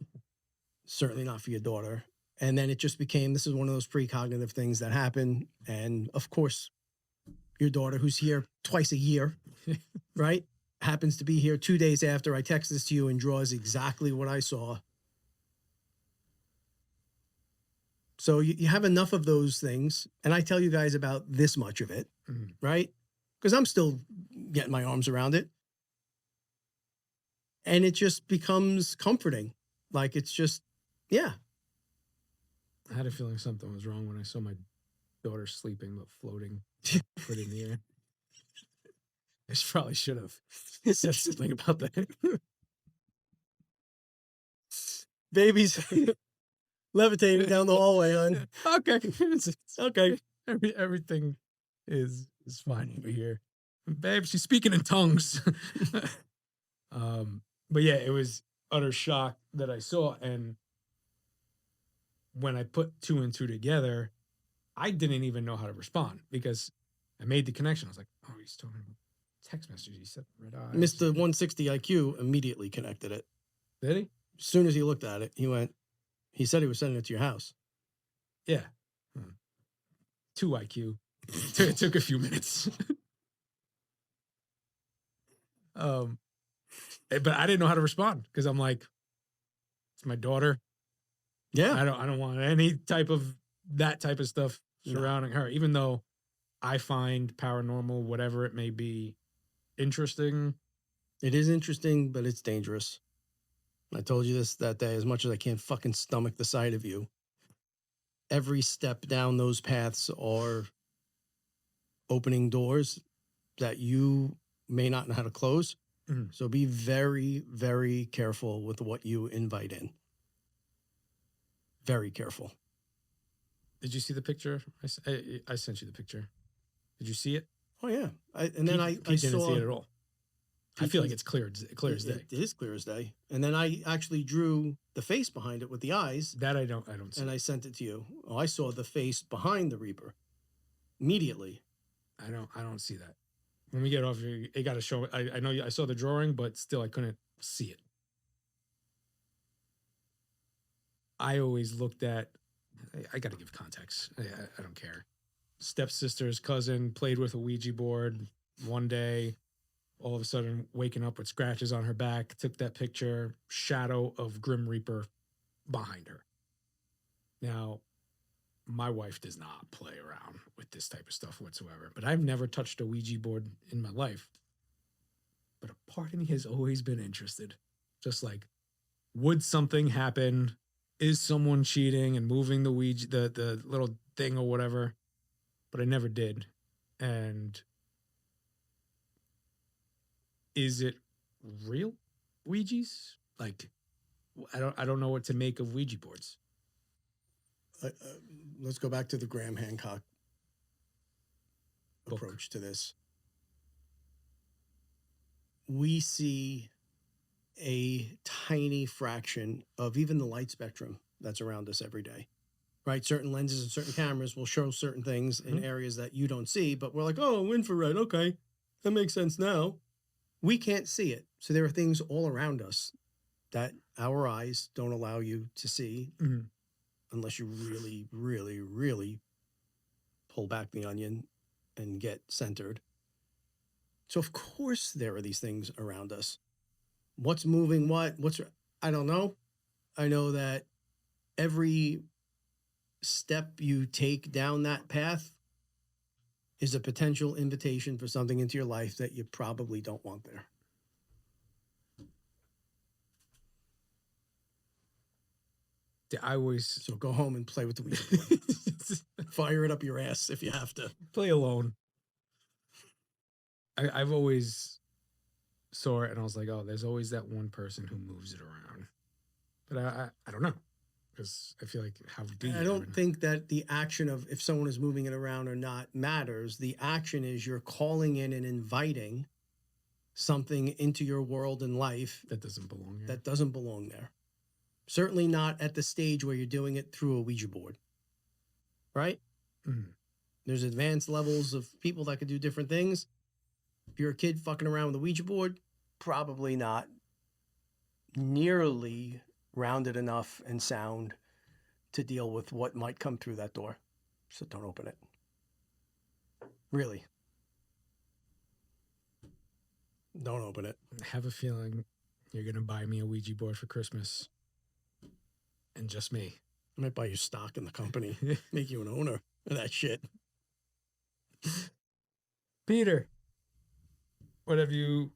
Certainly not for your daughter. And then it just became, this is one of those precognitive things that happen. And of course, your daughter, who's here twice a year, right, happens to be here 2 days after I text this to you and draws exactly what I saw. So you have enough of those things. And I tell you guys about this much of it, right? Because I'm still getting my arms around it. And it just becomes comforting. Like it's just, yeah. I had a feeling something was wrong when I saw my daughter sleeping but floating, foot in the air. I probably should have said something about that. Babies levitating down the hallway, hon. Okay. It's okay. Everything is fine over here. Babe, she's speaking in tongues. But yeah, it was utter shock that I saw. And when I put 2 and 2 together, I didn't even know how to respond because I made the connection. I was like, oh, he's talking about text messages. He said red eyes. Mr. 160 IQ immediately connected it. Did he? As soon as he looked at it, he said he was sending it to your house. Yeah. 2 IQ. It took a few minutes. But I didn't know how to respond because I'm like, it's my daughter. Yeah. I don't want any type of that type of stuff surrounding her, even though I find paranormal, whatever it may be, interesting. It is interesting, but it's dangerous. I told you this that day, as much as I can't fucking stomach the sight of you. Every step down those paths are opening doors that you may not know how to close. So be very, very careful with what you invite in. Very careful. Did you see the picture? I sent you the picture. Did you see it? Oh, yeah. Pete didn't see it at all. I feel like it's clear as day. It is clear as day. And then I actually drew the face behind it with the eyes. That I don't see. And I sent it to you. Oh, I saw the face behind the Reaper immediately. I don't see that. When we get off here, it got to show. I know I saw the drawing, but still I couldn't see it. I always looked at. I got to give context. I don't care. Stepsister's cousin played with a Ouija board one day. All of a sudden, waking up with scratches on her back, took that picture, shadow of Grim Reaper behind her. Now, my wife does not play around with this type of stuff whatsoever, but I've never touched a Ouija board in my life. But a part of me has always been interested. Just like, would something happen? Is someone cheating and moving the Ouija, the little thing or whatever? But I never did. And is it real Ouijas? Like, I don't know what to make of Ouija boards. Let's go back to the Graham Hancock approach to this. We see a tiny fraction of even the light spectrum that's around us every day, right? Certain lenses and certain cameras will show certain things in areas that you don't see, but we're like, oh, infrared. Okay. That makes sense now. We can't see it. So there are things all around us that our eyes don't allow you to see Mhm. unless you really, really, really pull back the onion and get centered. So of course there are these things around us. What's moving what? I don't know. I know that every step you take down that path is a potential invitation for something into your life that you probably don't want there. I always So go home and play with the Ouija board. Fire it up your ass if you have to. play alone. I've always saw it and I was like, oh, there's always that one person who moves it around. But I don't know, because I feel like how do you? I don't think that the action of if someone is moving it around or not matters. The action is you're calling in and inviting something into your world and life that doesn't belong here. that doesn't belong there. Certainly not at the stage where you're doing it through a Ouija board, right? Mhm. There's advanced levels of people that could do different things. If you're a kid fucking around with a Ouija board, probably not nearly rounded enough and sound to deal with what might come through that door. So don't open it. Really. Don't open it. I have a feeling you're gonna buy me a Ouija board for Christmas, and just me. I might buy you stock in the company, make you an owner of that shit. Peter, what have you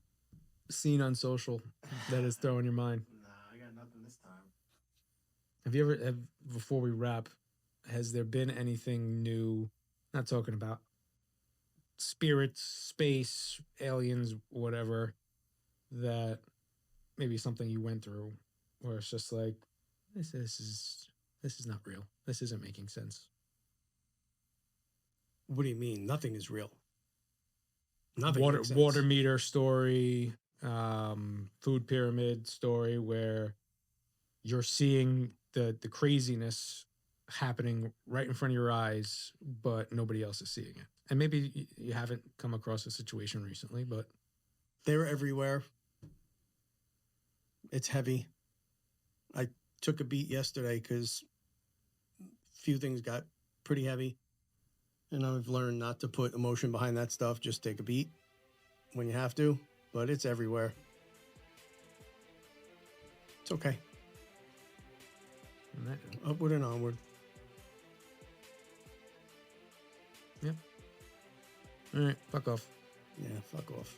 seen on social that is throwing your mind? Nah, I got nothing this time. Have you ever, before we wrap, has there been anything new? Not talking about spirits, space, aliens, whatever, that maybe something you went through where it's just like, this is not real. This isn't making sense. What do you mean? Nothing is real. Nothing Water makes sense. water meter story, food pyramid story where you're seeing the craziness happening right in front of your eyes, but nobody else is seeing it. And maybe you haven't come across a situation recently, but They're everywhere. It's heavy. I took a beat yesterday because a few things got pretty heavy. And I've learned not to put emotion behind that stuff. Just take a beat when you have to. But it's everywhere. It's okay. Upward and onward. All right, fuck off. Yeah, fuck off.